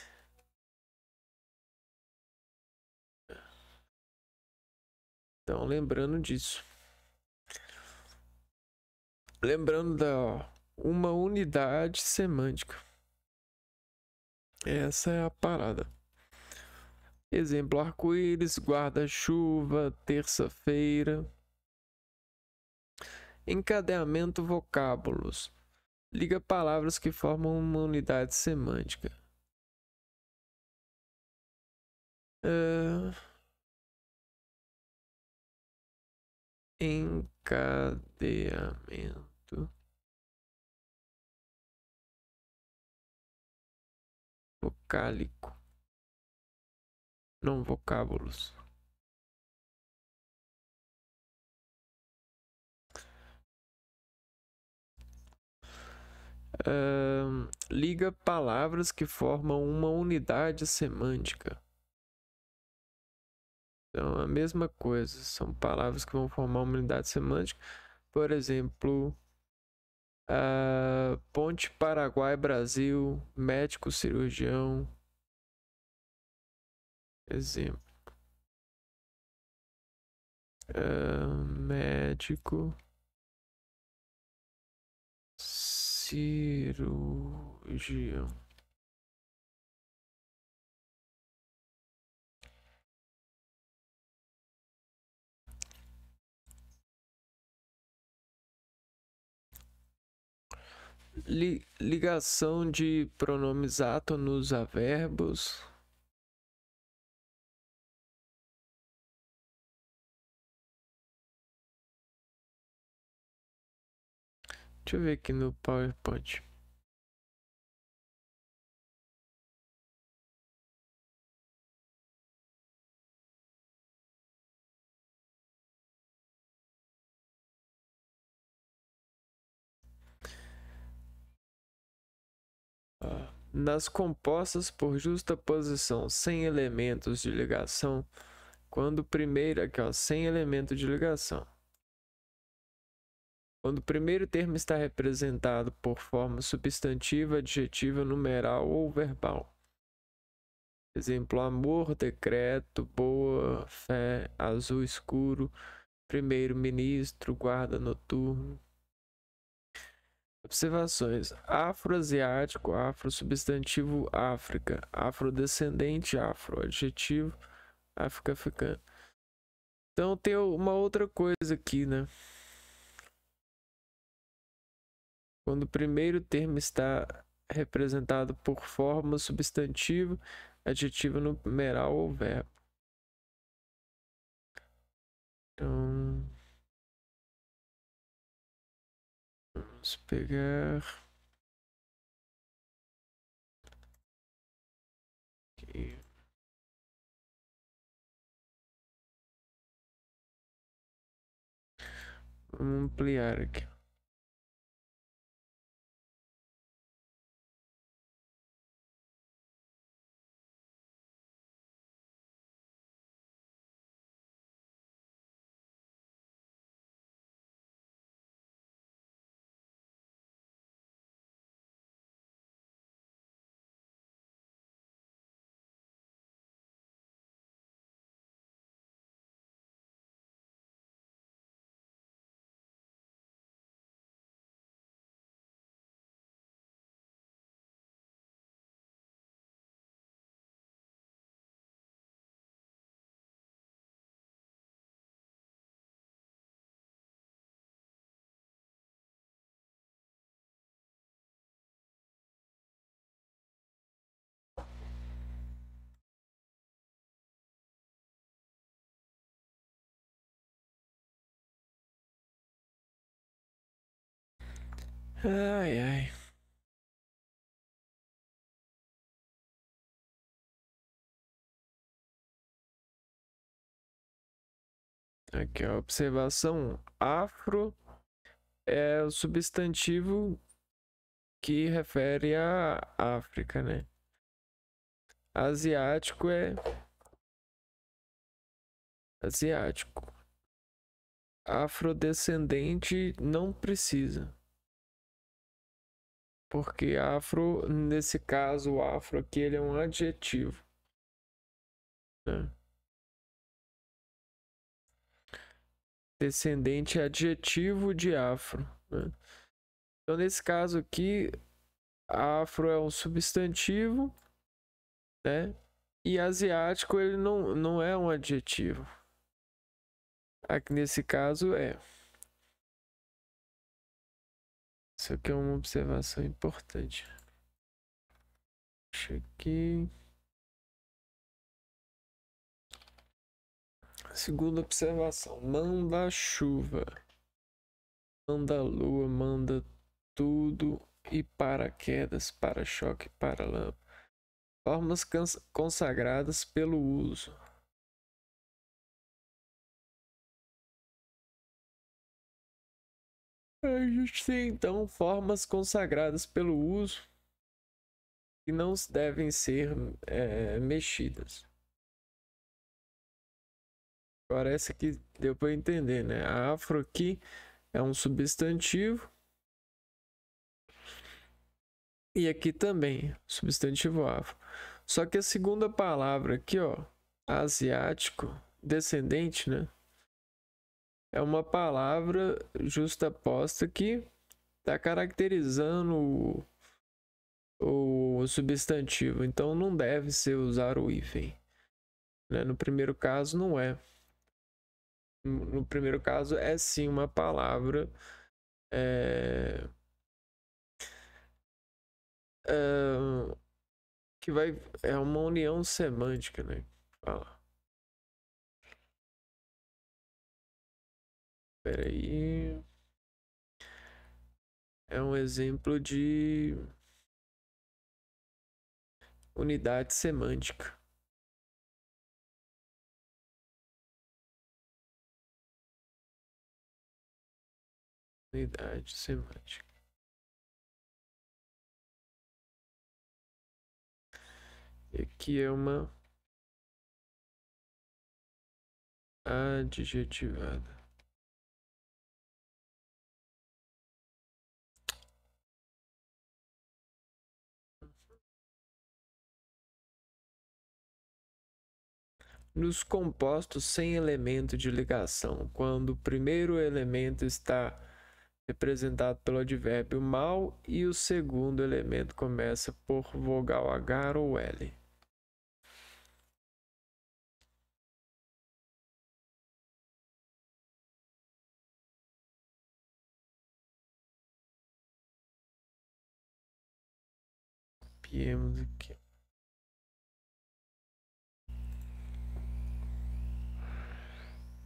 Então, lembrando disso. Lembrando da uma unidade semântica. Essa é a parada. Exemplo: arco-íris, guarda-chuva, terça-feira. Encadeamento vocábulos. Liga palavras que formam uma unidade semântica. Encadeamento vocálico. Não vocábulos. Liga palavras que formam uma unidade semântica. Então, a mesma coisa. São palavras que vão formar uma unidade semântica. Por exemplo, Ponte Paraguai-Brasil, médico cirurgião. Exemplo. Médico cirurgião. Ligação de pronomes átonos a verbos. Deixa eu ver aqui no PowerPoint. Nas compostas por justaposição sem elementos de ligação, quando o primeiro, aqui ó, sem elemento de ligação. Quando o primeiro termo está representado por forma substantiva, adjetiva, numeral ou verbal. Exemplo, amor, decreto, boa, fé, azul escuro, primeiro-ministro, guarda noturno. Observações: afroasiático, afro substantivo África, afrodescendente, afro adjetivo, África africana. Então tem uma outra coisa aqui, né? Quando o primeiro termo está representado por forma substantivo, adjetivo, numeral ou verbo. Então, vamos pegar aqui. Vamos ampliar aqui. Ai, ai. Aqui, ó, observação. Afro é o substantivo que refere à África, né? Asiático é asiático. Afrodescendente não precisa. Porque afro, nesse caso, o afro aqui ele é um adjetivo, né? Descendente é adjetivo de afro, né? Então, nesse caso aqui, afro é um substantivo, né? E asiático ele não é um adjetivo. Aqui nesse caso é. Isso aqui é uma observação importante. Deixa aqui. Segunda observação. Manda chuva. Manda lua, manda tudo e paraquedas, para-choque, para-lâmpada. Formas consagradas pelo uso. A gente tem então formas consagradas pelo uso que não devem ser mexidas. Agora essa aqui deu para entender, né? A afro aqui é um substantivo e aqui também substantivo afro. Só que a segunda palavra aqui, ó, asiático, descendente, né? É uma palavra justaposta que está caracterizando o substantivo, então não deve ser usar o hífen, né? No primeiro caso não é. No primeiro caso é sim uma palavra que é uma união semântica, né? Fala. Espera aí. é um exemplo de unidade semântica. Unidade semântica. E aqui é uma adjetivada. Nos compostos sem elemento de ligação, quando o primeiro elemento está representado pelo advérbio mal e o segundo elemento começa por vogal H ou L. Copiemos aqui.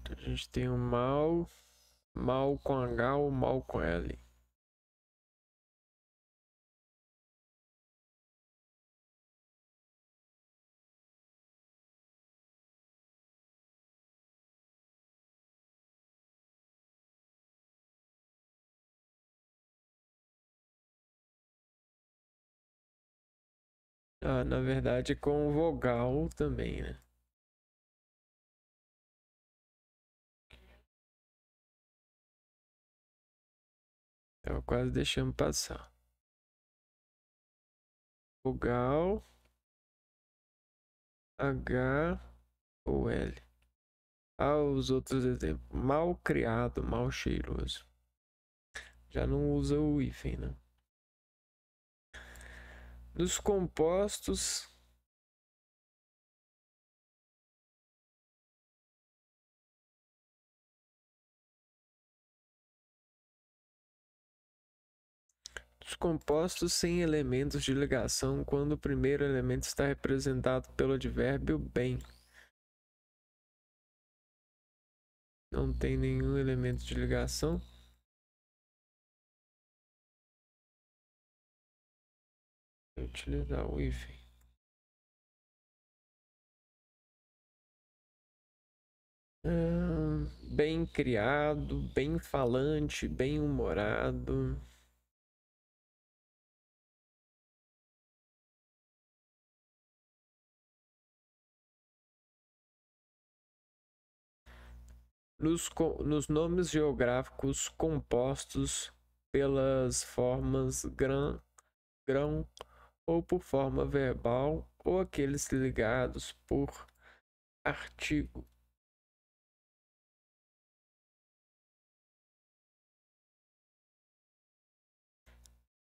Então, a gente tem o mal, mal com H ou mal com L. Ah, na verdade com vogal também, né? Então quase deixamos passar. Vogal H ou L. Ah, os outros exemplos. Mal criado, mal cheiroso. Já não usa o hífen, né? Nos compostos, sem elementos de ligação, quando o primeiro elemento está representado pelo advérbio bem. Não tem nenhum elemento de ligação. Vou utilizar o hífen. Bem criado, bem falante, bem humorado. Nos nomes geográficos compostos pelas formas grão ou por forma verbal, ou aqueles ligados por artigo.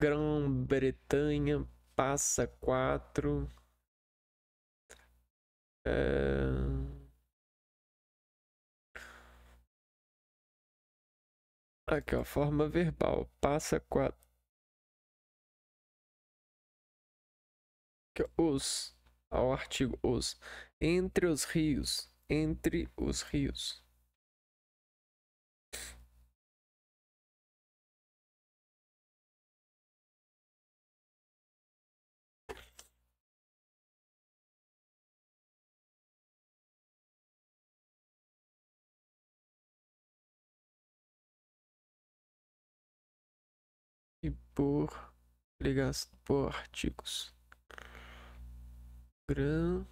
Grã-Bretanha, passa 4. Aqui, ó, forma verbal, passa 4. Aqui, ó, os, ao artigo os. Entre os rios, entre os rios. E por ligação, por artigos. Grã.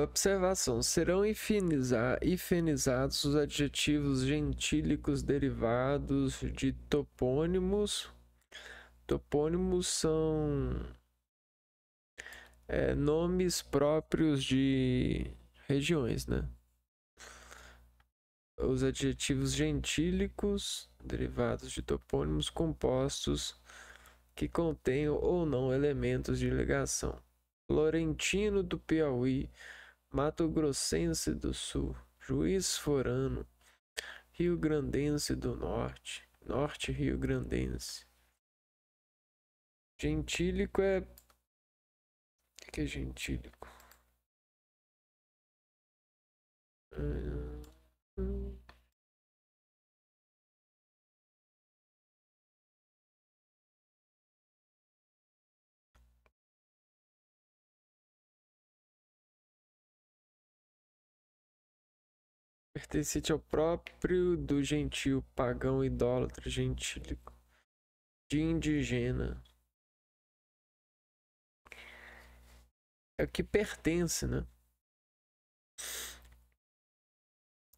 Observação: serão hifenizados os adjetivos gentílicos derivados de topônimos. Topônimos são nomes próprios de regiões, né? Os adjetivos gentílicos derivados de topônimos compostos que contenham ou não elementos de ligação. Florentino do Piauí, Mato Grossense do Sul, Juiz Forano, Rio Grandense do Norte. Norte Rio Grandense. Gentílico é... O que é gentílico? Pertencente ao próprio do gentio, pagão, idólatra, gentílico. De indigena. É o que pertence, né?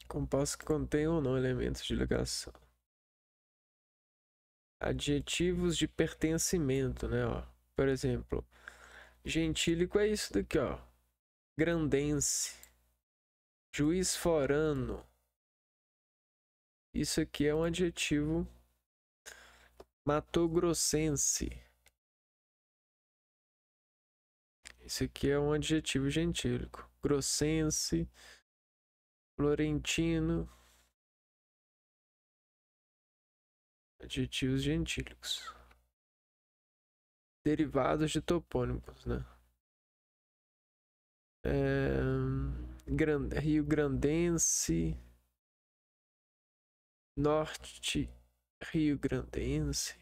Composto que contém ou não elementos de ligação. Adjetivos de pertencimento, né? Ó, por exemplo, gentílico é isso daqui, ó. Grandense. Juiz forano. Isso aqui é um adjetivo matogrossense. Isso aqui é um adjetivo gentílico. Grossense, florentino. Adjetivos gentílicos. Derivados de topônimos, né? Rio Grandense. Norte Rio Grandense.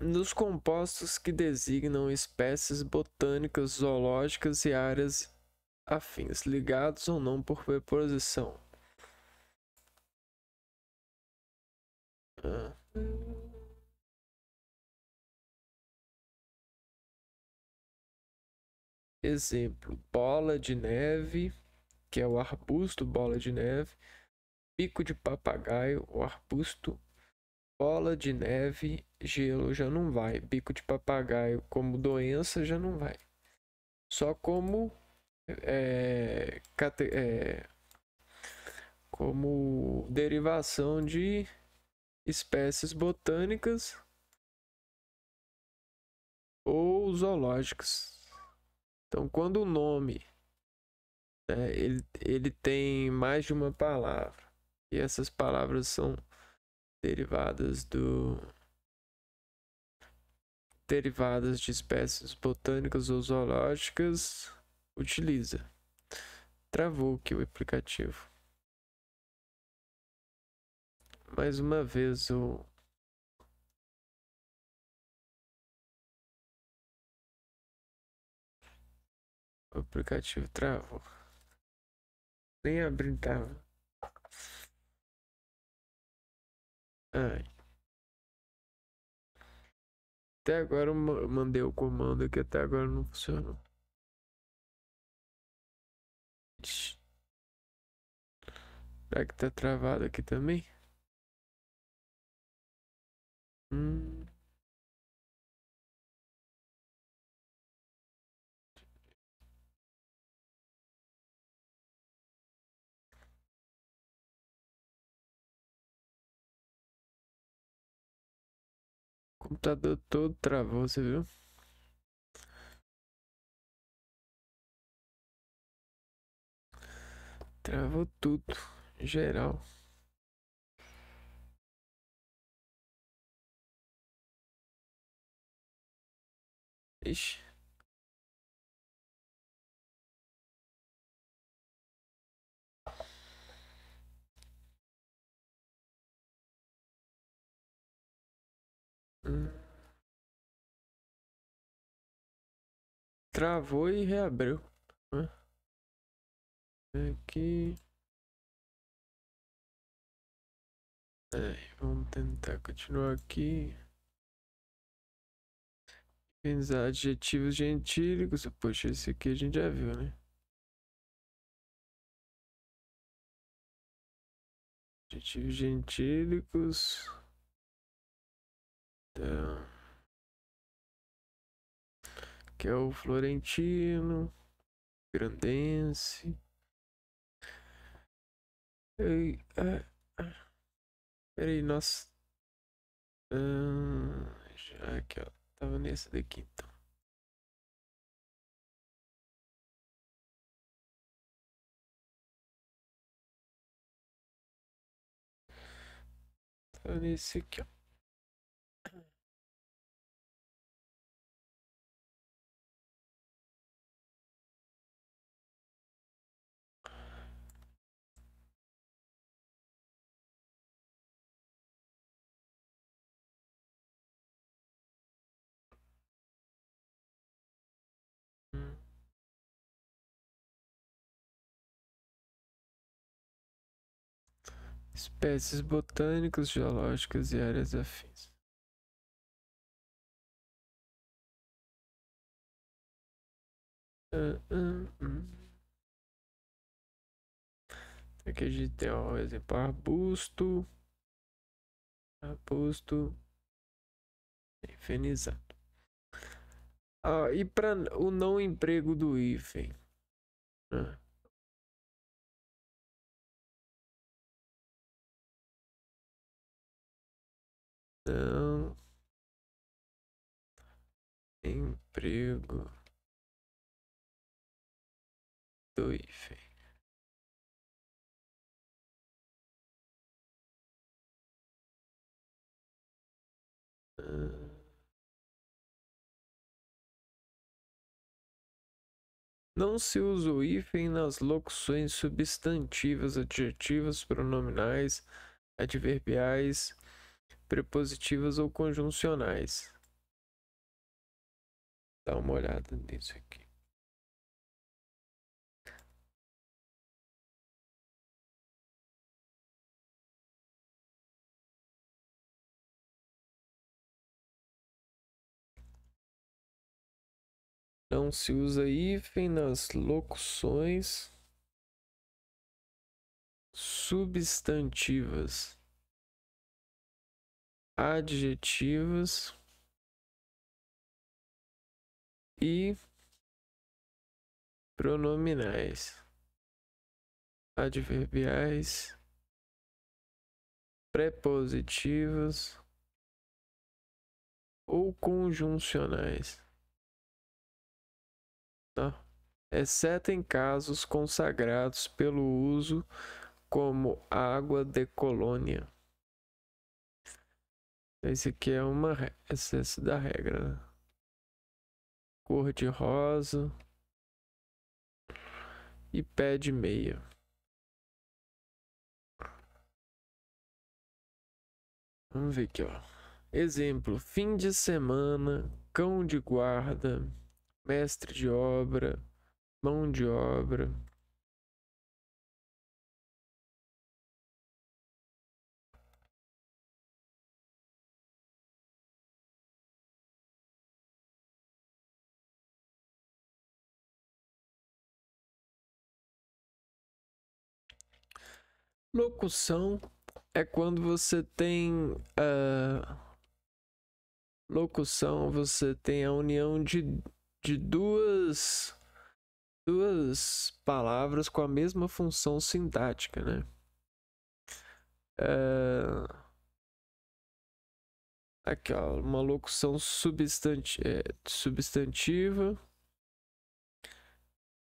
Nos compostos que designam espécies botânicas, zoológicas e áreas afins, ligados ou não por preposição. Exemplo: bola de neve, que é o arbusto bola de neve. Bico de papagaio, o arbusto. Bola de neve, gelo já não vai. Bico de papagaio como doença já não vai. Só como como derivação de espécies botânicas ou zoológicas. Então, quando o nome ele tem mais de uma palavra e essas palavras são derivadas de espécies botânicas ou zoológicas, utiliza. Travou aqui o aplicativo. Mais uma vez o aplicativo travou. Nem abrindo tava. Ai. Até agora eu mandei o comando que até agora não funcionou. Será que tá travado aqui também? O computador todo travou, você viu? Travou tudo, geral. Ixi. Travou e reabriu. Aqui. Vamos tentar continuar aqui. Organizar adjetivos gentílicos. Poxa, esse aqui a gente já viu, né? Adjetivos gentílicos. Tá. Que é o florentino. Grandense. Peraí, nossa. Já aqui, ó. Tava nesse daqui, então. É nesse aqui, ó. Espécies botânicas, geológicas e áreas afins. Aqui a gente tem, ó, exemplo, arbusto, infernizado. Ah, e para o não emprego do hífen, né? Não emprego do hífen. Não se usa o hífen nas locuções substantivas, adjetivas, pronominais, adverbiais, prepositivas ou conjuncionais. Dá uma olhada nisso aqui. Não se usa hífen nas locuções substantivas, adjetivas e pronominais, adverbiais, prepositivas ou conjuncionais, tá? Exceto em casos consagrados pelo uso como água de colônia. Esse aqui é uma excesso da regra, né? Cor de rosa e pé de meia. Vamos ver aqui, ó. Exemplo: fim de semana, cão de guarda, mestre de obra, mão de obra. Locução é quando você tem locução, você tem a união de duas palavras com a mesma função sintática, né? Aqui, ó, uma locução substantiva.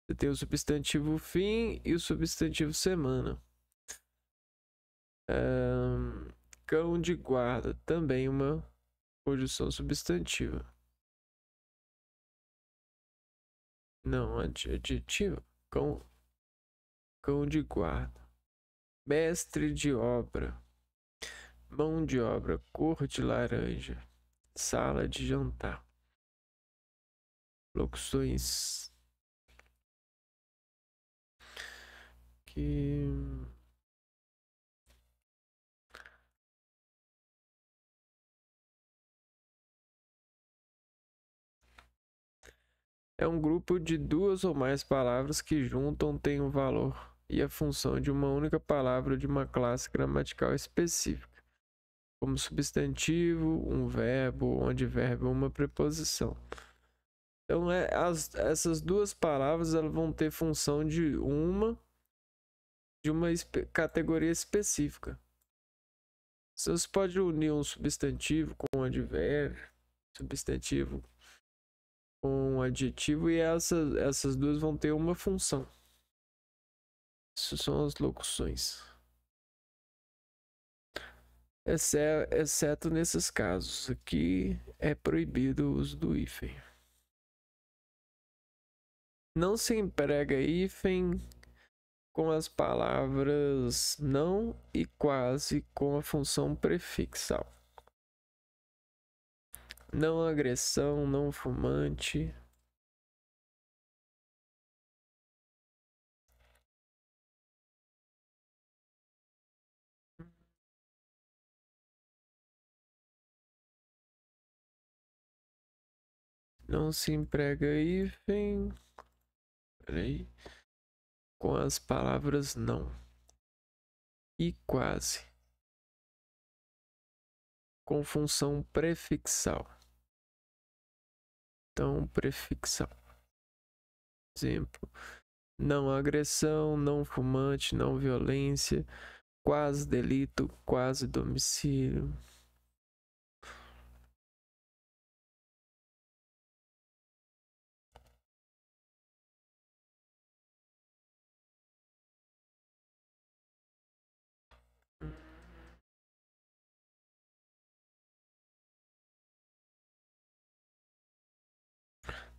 Você tem o substantivo fim e o substantivo semana. Cão de guarda, também uma conjunção substantiva. Não, adjetiva. Cão de guarda. Mestre de obra. Mão de obra, cor de laranja. Sala de jantar. Locuções que é um grupo de duas ou mais palavras que juntam têm o valor e a função de uma única palavra de uma classe gramatical específica, como substantivo, um verbo, um advérbio ou uma preposição. Então, essas duas palavras elas vão ter função de uma categoria específica. Você pode unir um substantivo com um advérbio, substantivo com um adjetivo, e essas duas vão ter uma função. Isso são as locuções. exceto nesses casos. Aqui é proibido o uso do hífen. Não se emprega hífen com as palavras não e quase com a função prefixal. Não agressão, não fumante. Não se emprega hífen. Peraí. Com as palavras não e quase. Com função prefixal. Então, prefixal. Exemplo. Não agressão, não fumante, não violência, quase delito, quase domicílio.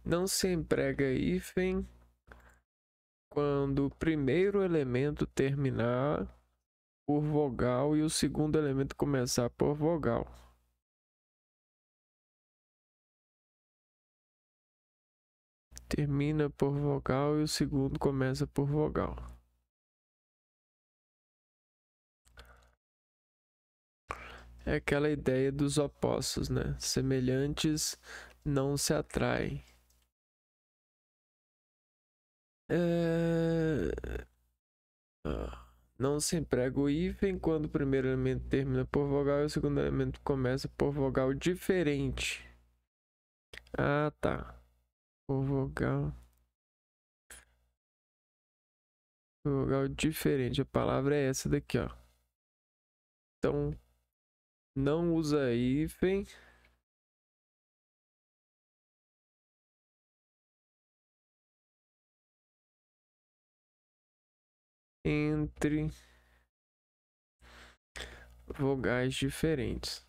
Não se emprega hífen quando o primeiro elemento terminar por vogal e o segundo elemento começar por vogal. Termina por vogal e o segundo começa por vogal. É aquela ideia dos opostos, né? Semelhantes não se atraem. Não se emprega o hífen quando o primeiro elemento termina por vogal e o segundo elemento começa por vogal diferente. Ah, tá. Por vogal. Vogal diferente. A palavra é essa daqui, ó. Então, não usa hífen. Entre vogais diferentes.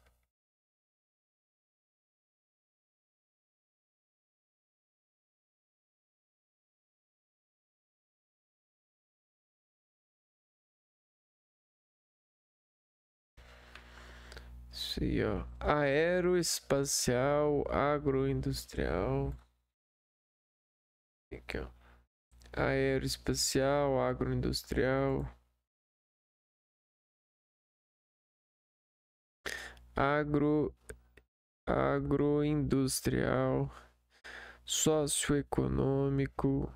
Isso aí, ó. Aeroespacial, agroindustrial. Aqui, ó. Aeroespacial, agroindustrial. Agroindustrial, socioeconômico,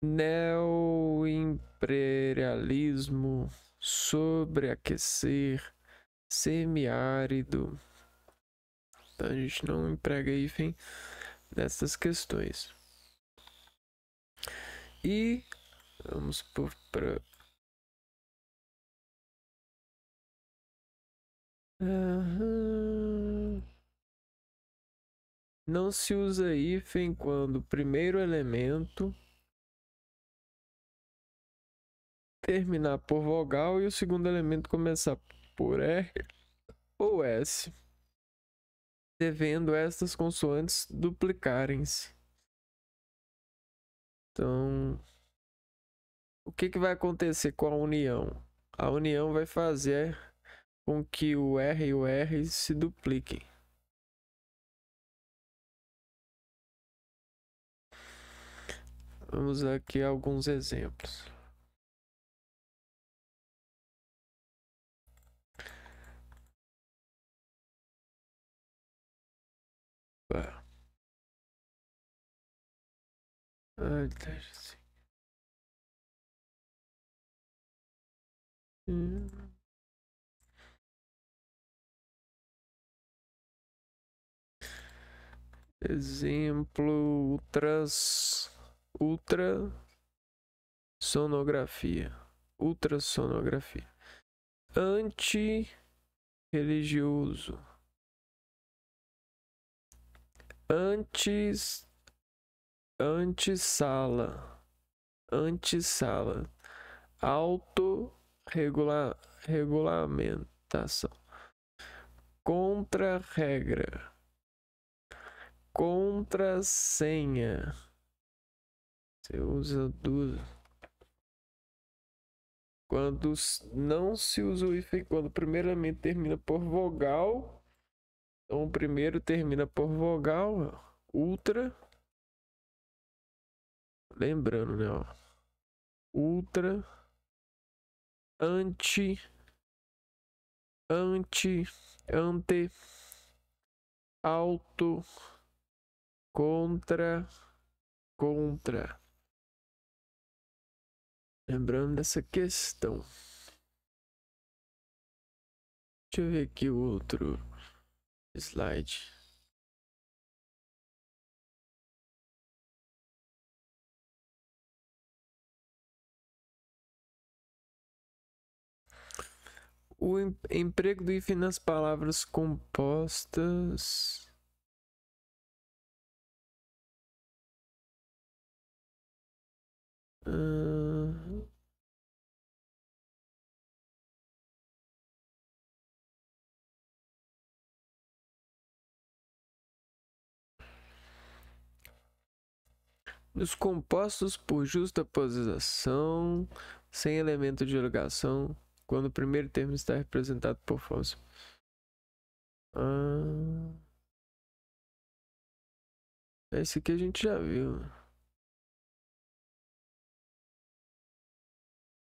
neoimperialismo, sobreaquecer, semiárido. Então a gente não emprega hífen nessas questões. E vamos para não se usa hífen quando o primeiro elemento terminar por vogal e o segundo elemento começar por R ou S, devendo estas consoantes duplicarem-se. Então, o que vai acontecer com a união? A união vai fazer com que o R e o R se dupliquem. Vamos aqui alguns exemplos. Exemplo, ultrassonografia. Ultrassonografia. Antirreligioso. Antessala. Autorregulamento. citação. Contra-regra. Contrassenha. Você usa duas. Quando não se usa o hífen, quando o primeiro elemento termina por vogal. Então o primeiro termina por vogal. Ultra. Lembrando, né? Ó. Ultra. Ante. Ante. Ante. Alto. Contra. Contra. Lembrando dessa questão. Deixa eu ver aqui o outro slide. O emprego do hífen nas palavras compostas. Nos compostos por justaposição, sem elemento de ligação, quando o primeiro termo está representado por falso. Esse aqui a gente já viu.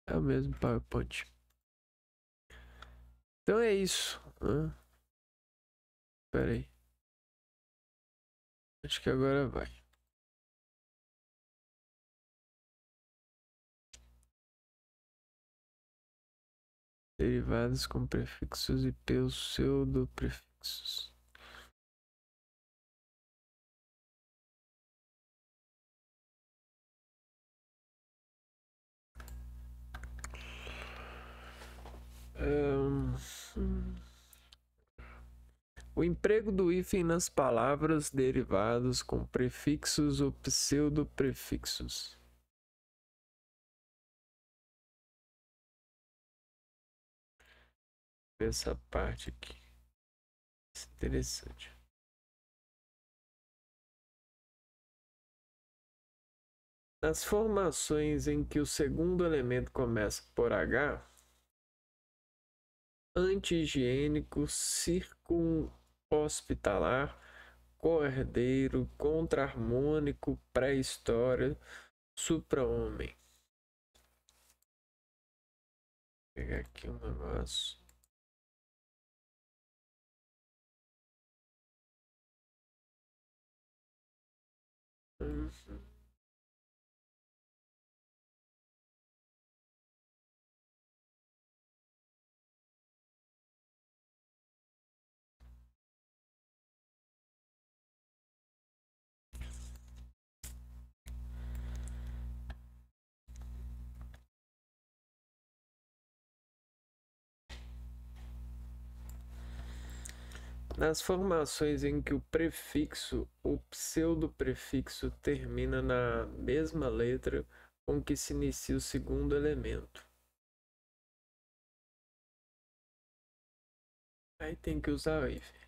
É o mesmo PowerPoint. Então é isso. Espera aí. Acho que agora vai. Derivadas com prefixos e pseudoprefixos. O emprego do hífen nas palavras derivadas com prefixos ou pseudoprefixos. Essa parte aqui. Isso é interessante. Nas formações em que o segundo elemento começa por H, anti-higiênico, circunhospitalar, cordeiro, contra-harmônico, pré-história, supra-homem. Vou pegar aqui um negócio. Nas formações em que o prefixo ou pseudoprefixo termina na mesma letra com que se inicia o segundo elemento. Aí tem que usar o hífen.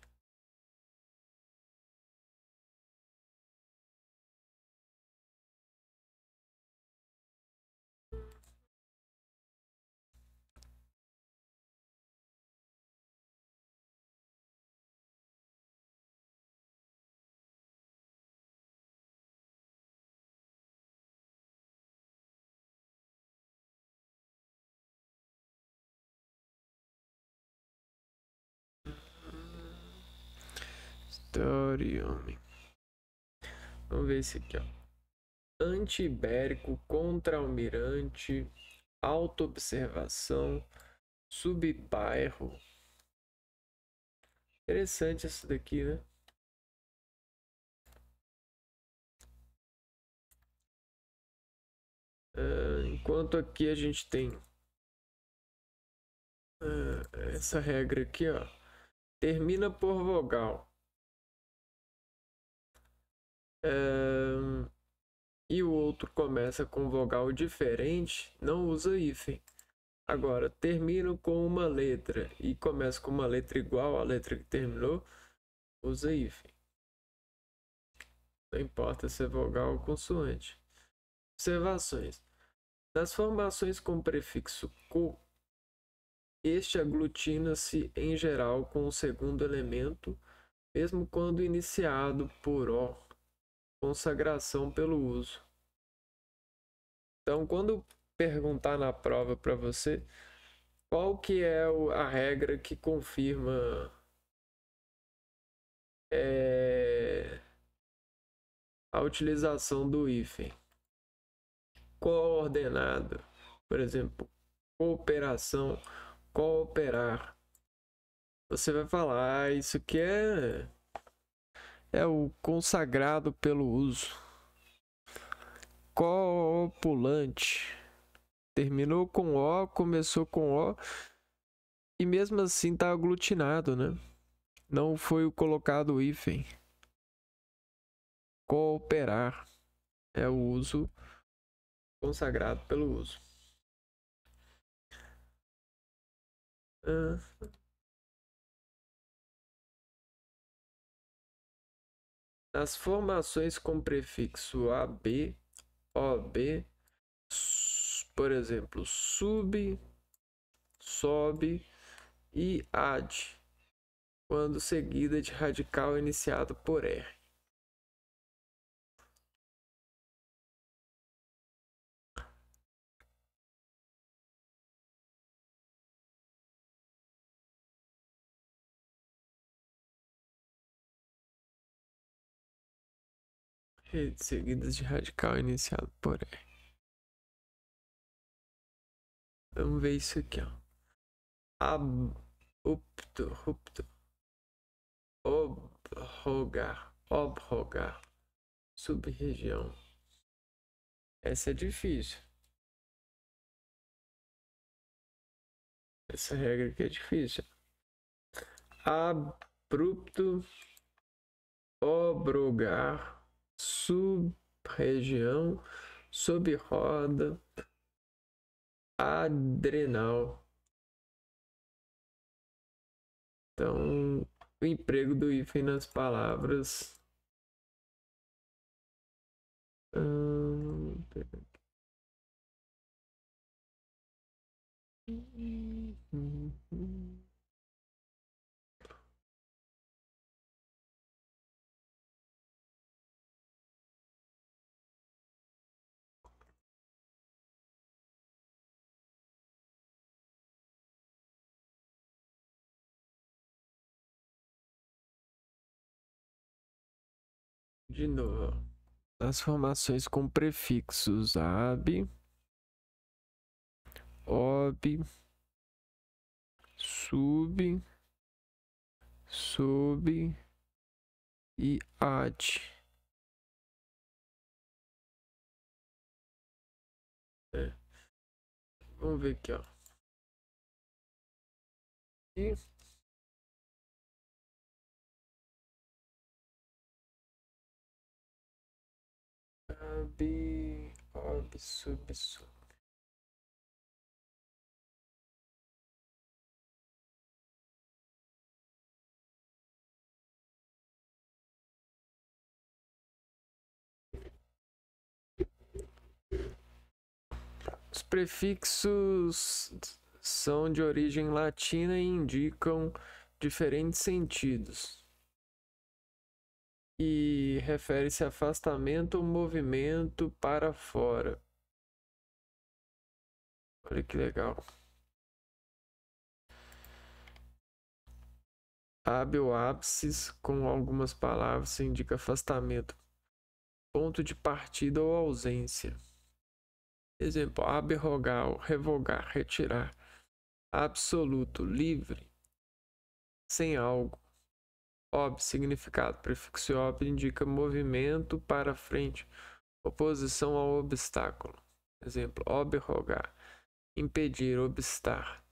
História, homem. Vamos ver esse aqui, ó. Anti-ibérico, contra-almirante, auto-observação, subbairro. Interessante isso daqui, né? Enquanto aqui a gente tem essa regra aqui, ó. Termina por vogal. E o outro começa com vogal diferente, não usa hífen. Agora, termino com uma letra e começo com uma letra igual à letra que terminou, usa hífen. Não importa se é vogal ou consoante. Observações. Nas formações com prefixo co, este aglutina-se em geral com o segundo elemento, mesmo quando iniciado por o, consagração pelo uso. Então, quando perguntar na prova para você, qual que é a regra que confirma a utilização do hífen? Coordenado, por exemplo, cooperação, cooperar. Você vai falar, isso aqui é o consagrado pelo uso. Coopulante. Terminou com O, começou com O, e mesmo assim está aglutinado, né? Não foi colocado o hífen. Cooperar é o uso consagrado pelo uso. Nas formações com prefixo AB, OB, por exemplo, sub, sobe e ad, quando seguida de radical iniciado por R. Seguidas de radical iniciado por R. Vamos ver isso aqui, ó. Abrupto, rupto, obrogar, sub-região. Essa é difícil. Essa regra aqui é difícil. Abrupto, obrogar, sub-região, sob-roda, adrenal. Então, o emprego do hífen nas palavras. De novo, as formações com prefixos ab, ob, sub, sob e ad. Vamos ver aqui, ó. E ab, ob, sub, sob. Os prefixos são de origem latina e indicam diferentes sentidos. E refere-se a afastamento ou movimento para fora. Olha que legal. Ab ou ápices, com algumas palavras, indica afastamento, ponto de partida ou ausência. Exemplo, aberrogar, revogar, retirar. Absoluto, livre, sem algo. Ob, significado. Prefixo ob indica movimento para frente, oposição ao obstáculo. Exemplo, oberrogar, impedir, obstar.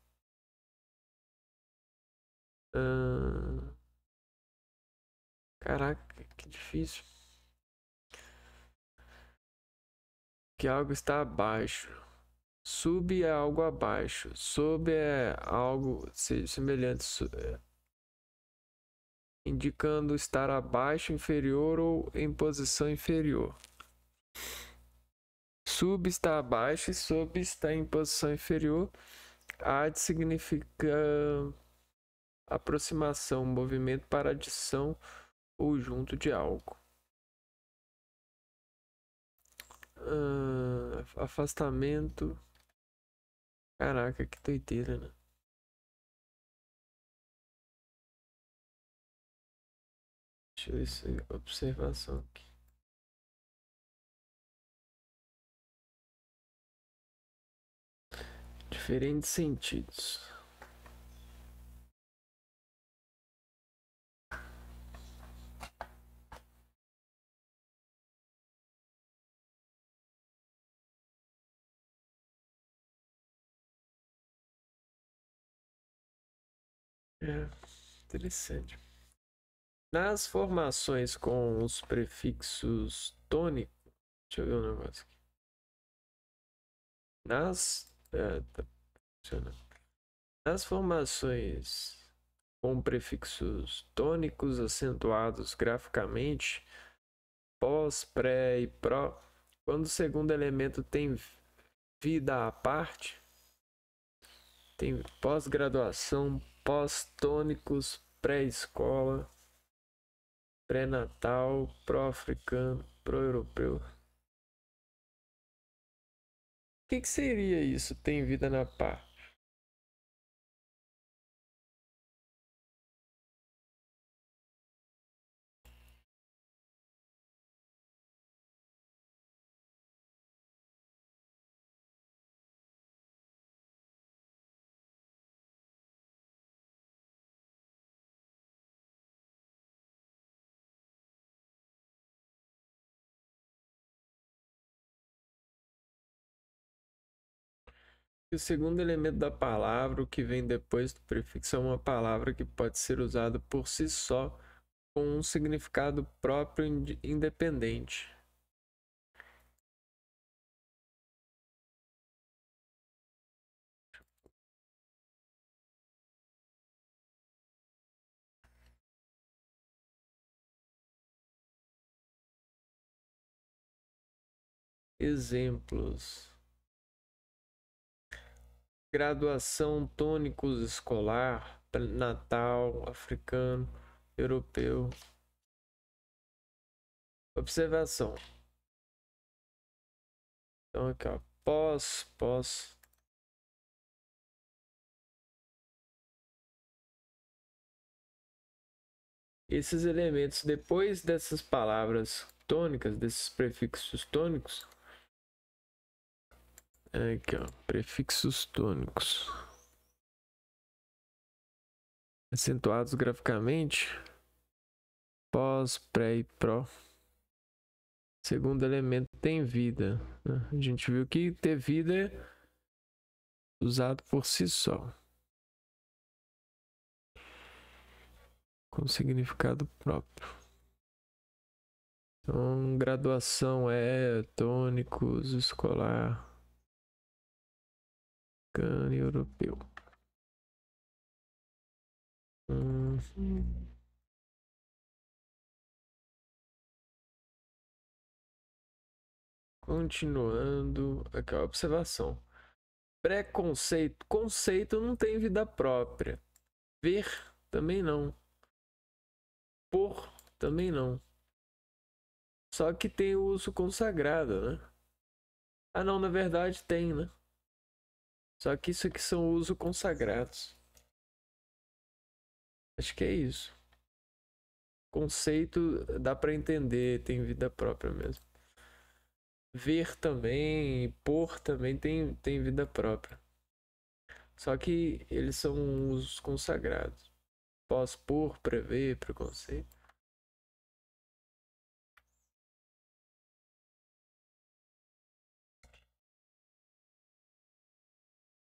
Caraca, que difícil. Que algo está abaixo. Sub é algo abaixo. Sob é algo semelhante, indicando estar abaixo, inferior ou em posição inferior. Sub está abaixo e sob está em posição inferior. Ad significa aproximação, movimento para adição ou junto de algo. Afastamento. Caraca, que doideira, né? Deixa eu ver se observação aqui. Diferentes sentidos. É, interessante. Nas formações com os prefixos tônicos, deixa eu ver um negócio aqui. Tá funcionando. Nas formações com prefixos tônicos acentuados graficamente, pós, pré e pró, quando o segundo elemento tem vida à parte, tem pós-graduação, pós-tônicos, pré-escola, pré-natal, pró-africano, pró-europeu. O que seria isso? Tem vida na parte? O segundo elemento da palavra, o que vem depois do prefixo, é uma palavra que pode ser usada por si só com um significado próprio independente. Exemplos: graduação, tônicos, escolar, natal, africano, europeu. Observação. Então aqui, ó, pós. Esses elementos, depois dessas palavras tônicas, desses prefixos tônicos, aqui, ó, prefixos tônicos acentuados graficamente, pós, pré e pró. Segundo elemento tem vida, né? A gente viu que ter vida é usado por si só, com significado próprio. Então, graduação é tônicos, escolar, cano e europeu. Continuando, aqui a observação. Preconceito, conceito não tem vida própria. Ver também não. Por também não. Só que tem o uso consagrado, né? Ah, não, na verdade tem, né? Só que isso aqui são usos consagrados. Acho que é isso. Conceito dá para entender, tem vida própria mesmo. Ver também, por também tem vida própria. Só que eles são usos consagrados. Pós, por, prever, preconceito.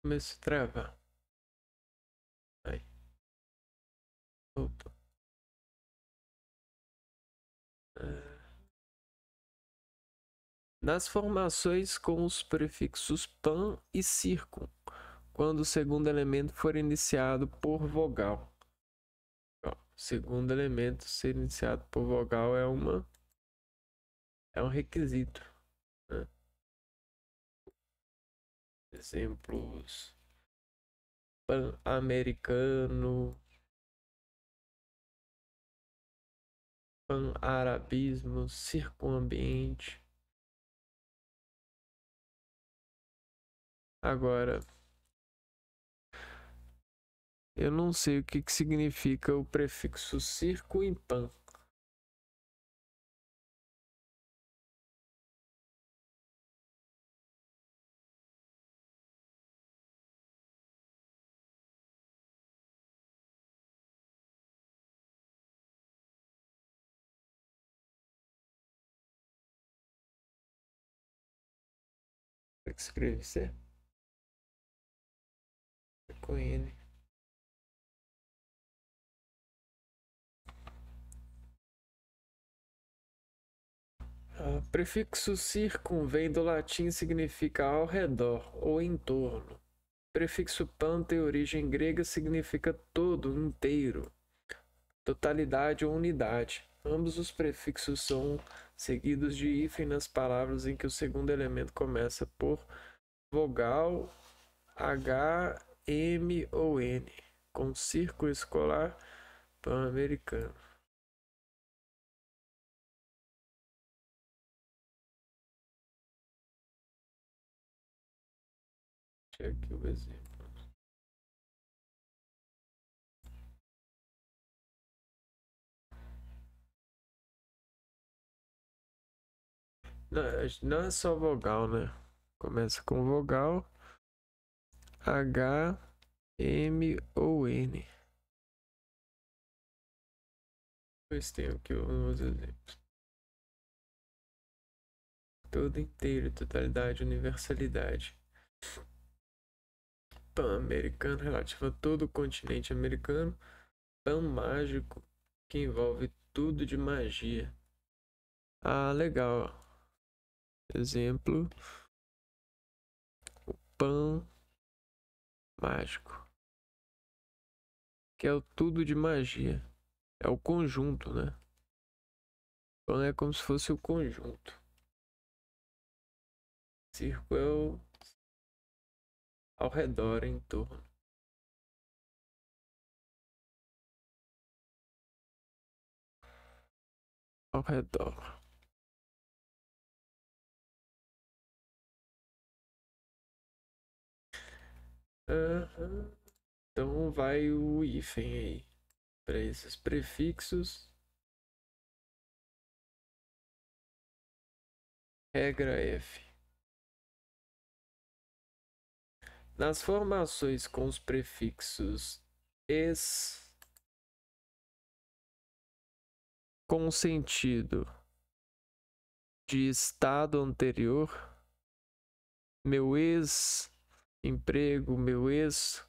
Começa a travar. Aí. Opa. Nas formações com os prefixos pan e circun, quando o segundo elemento for iniciado por vogal. Ó, o segundo elemento ser iniciado por vogal é um requisito, né? Exemplos: pan-americano, pan-arabismo, circunambiente. Agora, eu não sei o que significa o prefixo circo em pan. Como é que escreve isso? Com N. Prefixo circum vem do latim e significa ao redor ou em torno. Prefixo pan tem origem grega, significa todo, inteiro, totalidade ou unidade. Ambos os prefixos são seguidos de hífen nas palavras em que o segundo elemento começa por vogal H, M ou N, com círculo escolar pan-americano. Deixa aqui o exemplo. Não é só vogal, né? Começa com vogal H, M ou N. Depois tem aqui uns exemplos. Todo inteiro, totalidade, universalidade. Pan-americano, relativo a todo o continente americano. Pan-mágico, que envolve tudo de magia. Ah, legal. Exemplo: pan mágico, que é o tudo de magia. É o conjunto, né? Pan é como se fosse o conjunto. Circo é o ao redor, em torno. Ao redor. Uhum. Então vai o hífen aí para esses prefixos. Regra F. Nas formações com os prefixos ex com sentido de estado anterior, meu ex-emprego, meu ex,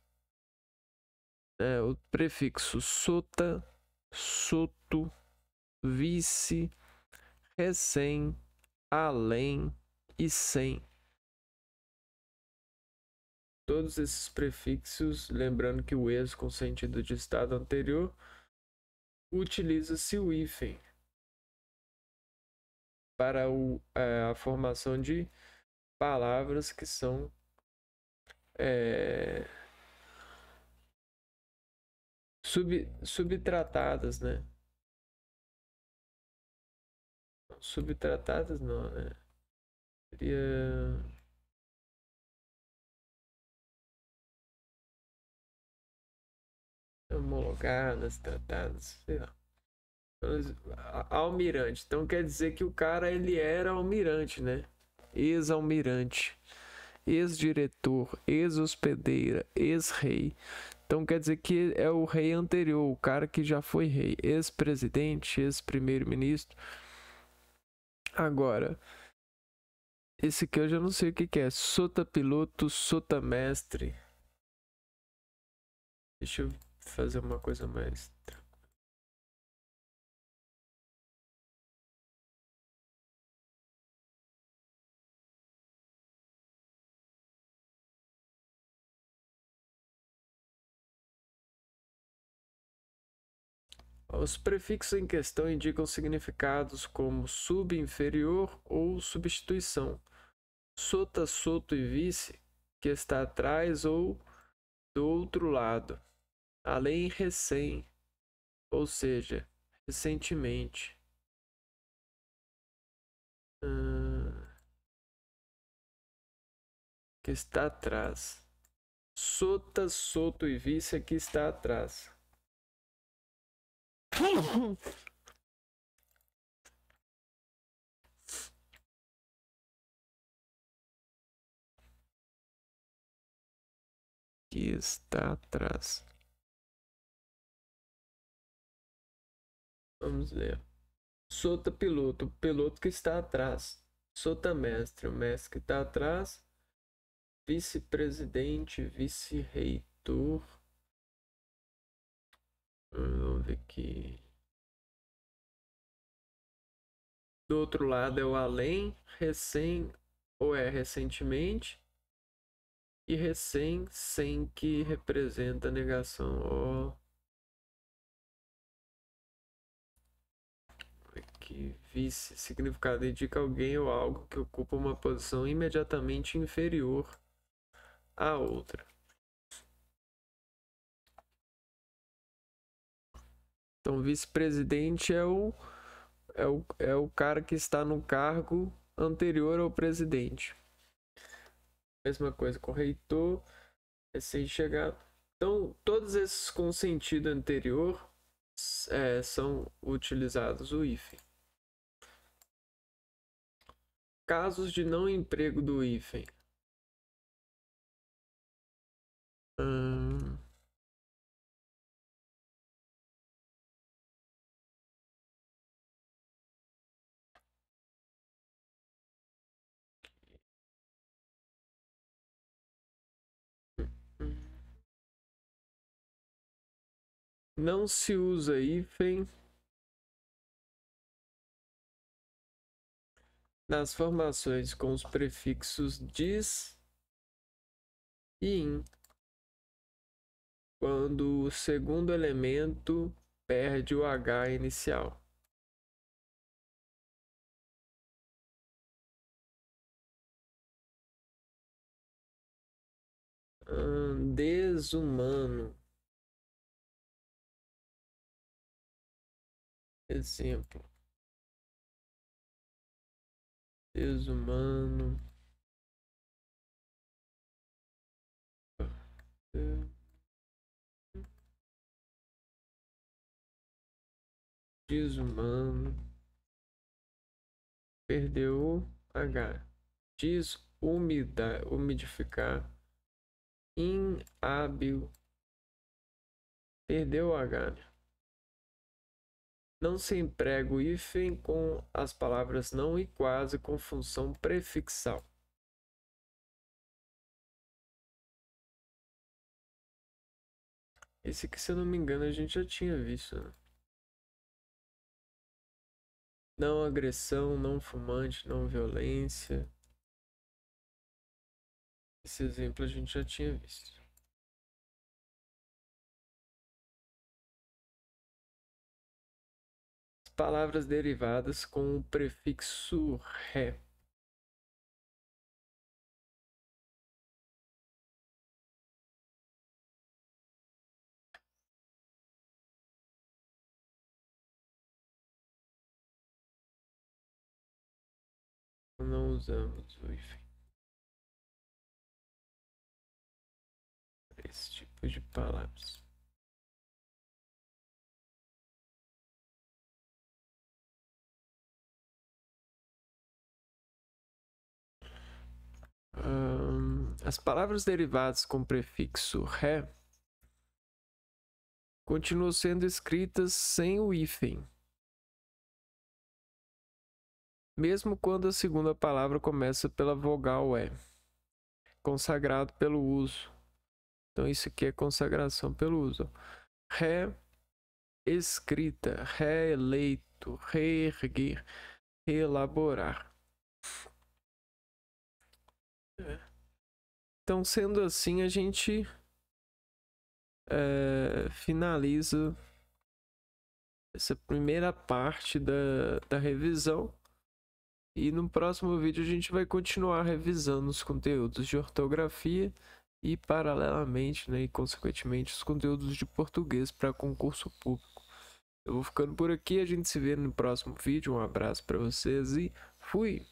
o prefixo sota, soto, vice, recém, além e sem. Todos esses prefixos, lembrando que o ex com sentido de estado anterior, utiliza-se o hífen para a formação de palavras que são subtratadas, né? Subtratadas não, né? Seria homologadas, tratadas, sei lá. Almirante. Então quer dizer que o cara ele era almirante, né? Ex-almirante, ex-diretor, ex-hospedeira, ex-rei. Então quer dizer que é o rei anterior, o cara que já foi rei, ex-presidente, ex-primeiro-ministro. Agora, esse aqui eu já não sei o que é. Sota piloto, sota mestre. Deixa eu fazer uma coisa mais. Os prefixos em questão indicam significados como sub-inferior ou substituição. Sota, soto e vice, que está atrás ou do outro lado. Além, recém, ou seja, recentemente. Que está atrás. Sota, soto e vice, que está atrás. Que está atrás. Vamos ler. Sota, piloto, o piloto que está atrás. Sota, mestre, o mestre que está atrás. Vice-presidente, vice-reitor. Vamos ver aqui. Do outro lado é o além, recém ou é recentemente. E recém, sem, que representa a negação. Ó. Que vice significado indica alguém ou algo que ocupa uma posição imediatamente inferior à outra. Então, vice-presidente é o cara que está no cargo anterior ao presidente. Mesma coisa com reitor, recém-chegado. Então, todos esses com sentido anterior são utilizados o hífen. Casos de não emprego do hífen. Não se usa hífen nas formações com os prefixos dis e in, quando o segundo elemento perde o H inicial. Desumano. Exemplo. Desumano. Desumano. Perdeu o H. Umidificar. Inhábil. Perdeu o H. Não se emprega o hífen com as palavras não e quase com função prefixal. Esse aqui, se eu não me engano, a gente já tinha visto, né? Não agressão, não fumante, não violência. Esse exemplo a gente já tinha visto. As palavras derivadas com o prefixo ré. Não usamos o hífen. Esse tipo de palavras. As palavras derivadas com prefixo ré continuam sendo escritas sem o hífen, mesmo quando a segunda palavra começa pela vogal E, consagrado pelo uso. Então isso aqui é consagração pelo uso. Reescrita, reeleito, reerguer, reelaborar. Então, sendo assim, a gente finaliza essa primeira parte da revisão. E no próximo vídeo a gente vai continuar revisando os conteúdos de ortografia e paralelamente, né, e consequentemente os conteúdos de português para concurso público. Eu vou ficando por aqui, a gente se vê no próximo vídeo. Um abraço para vocês e fui!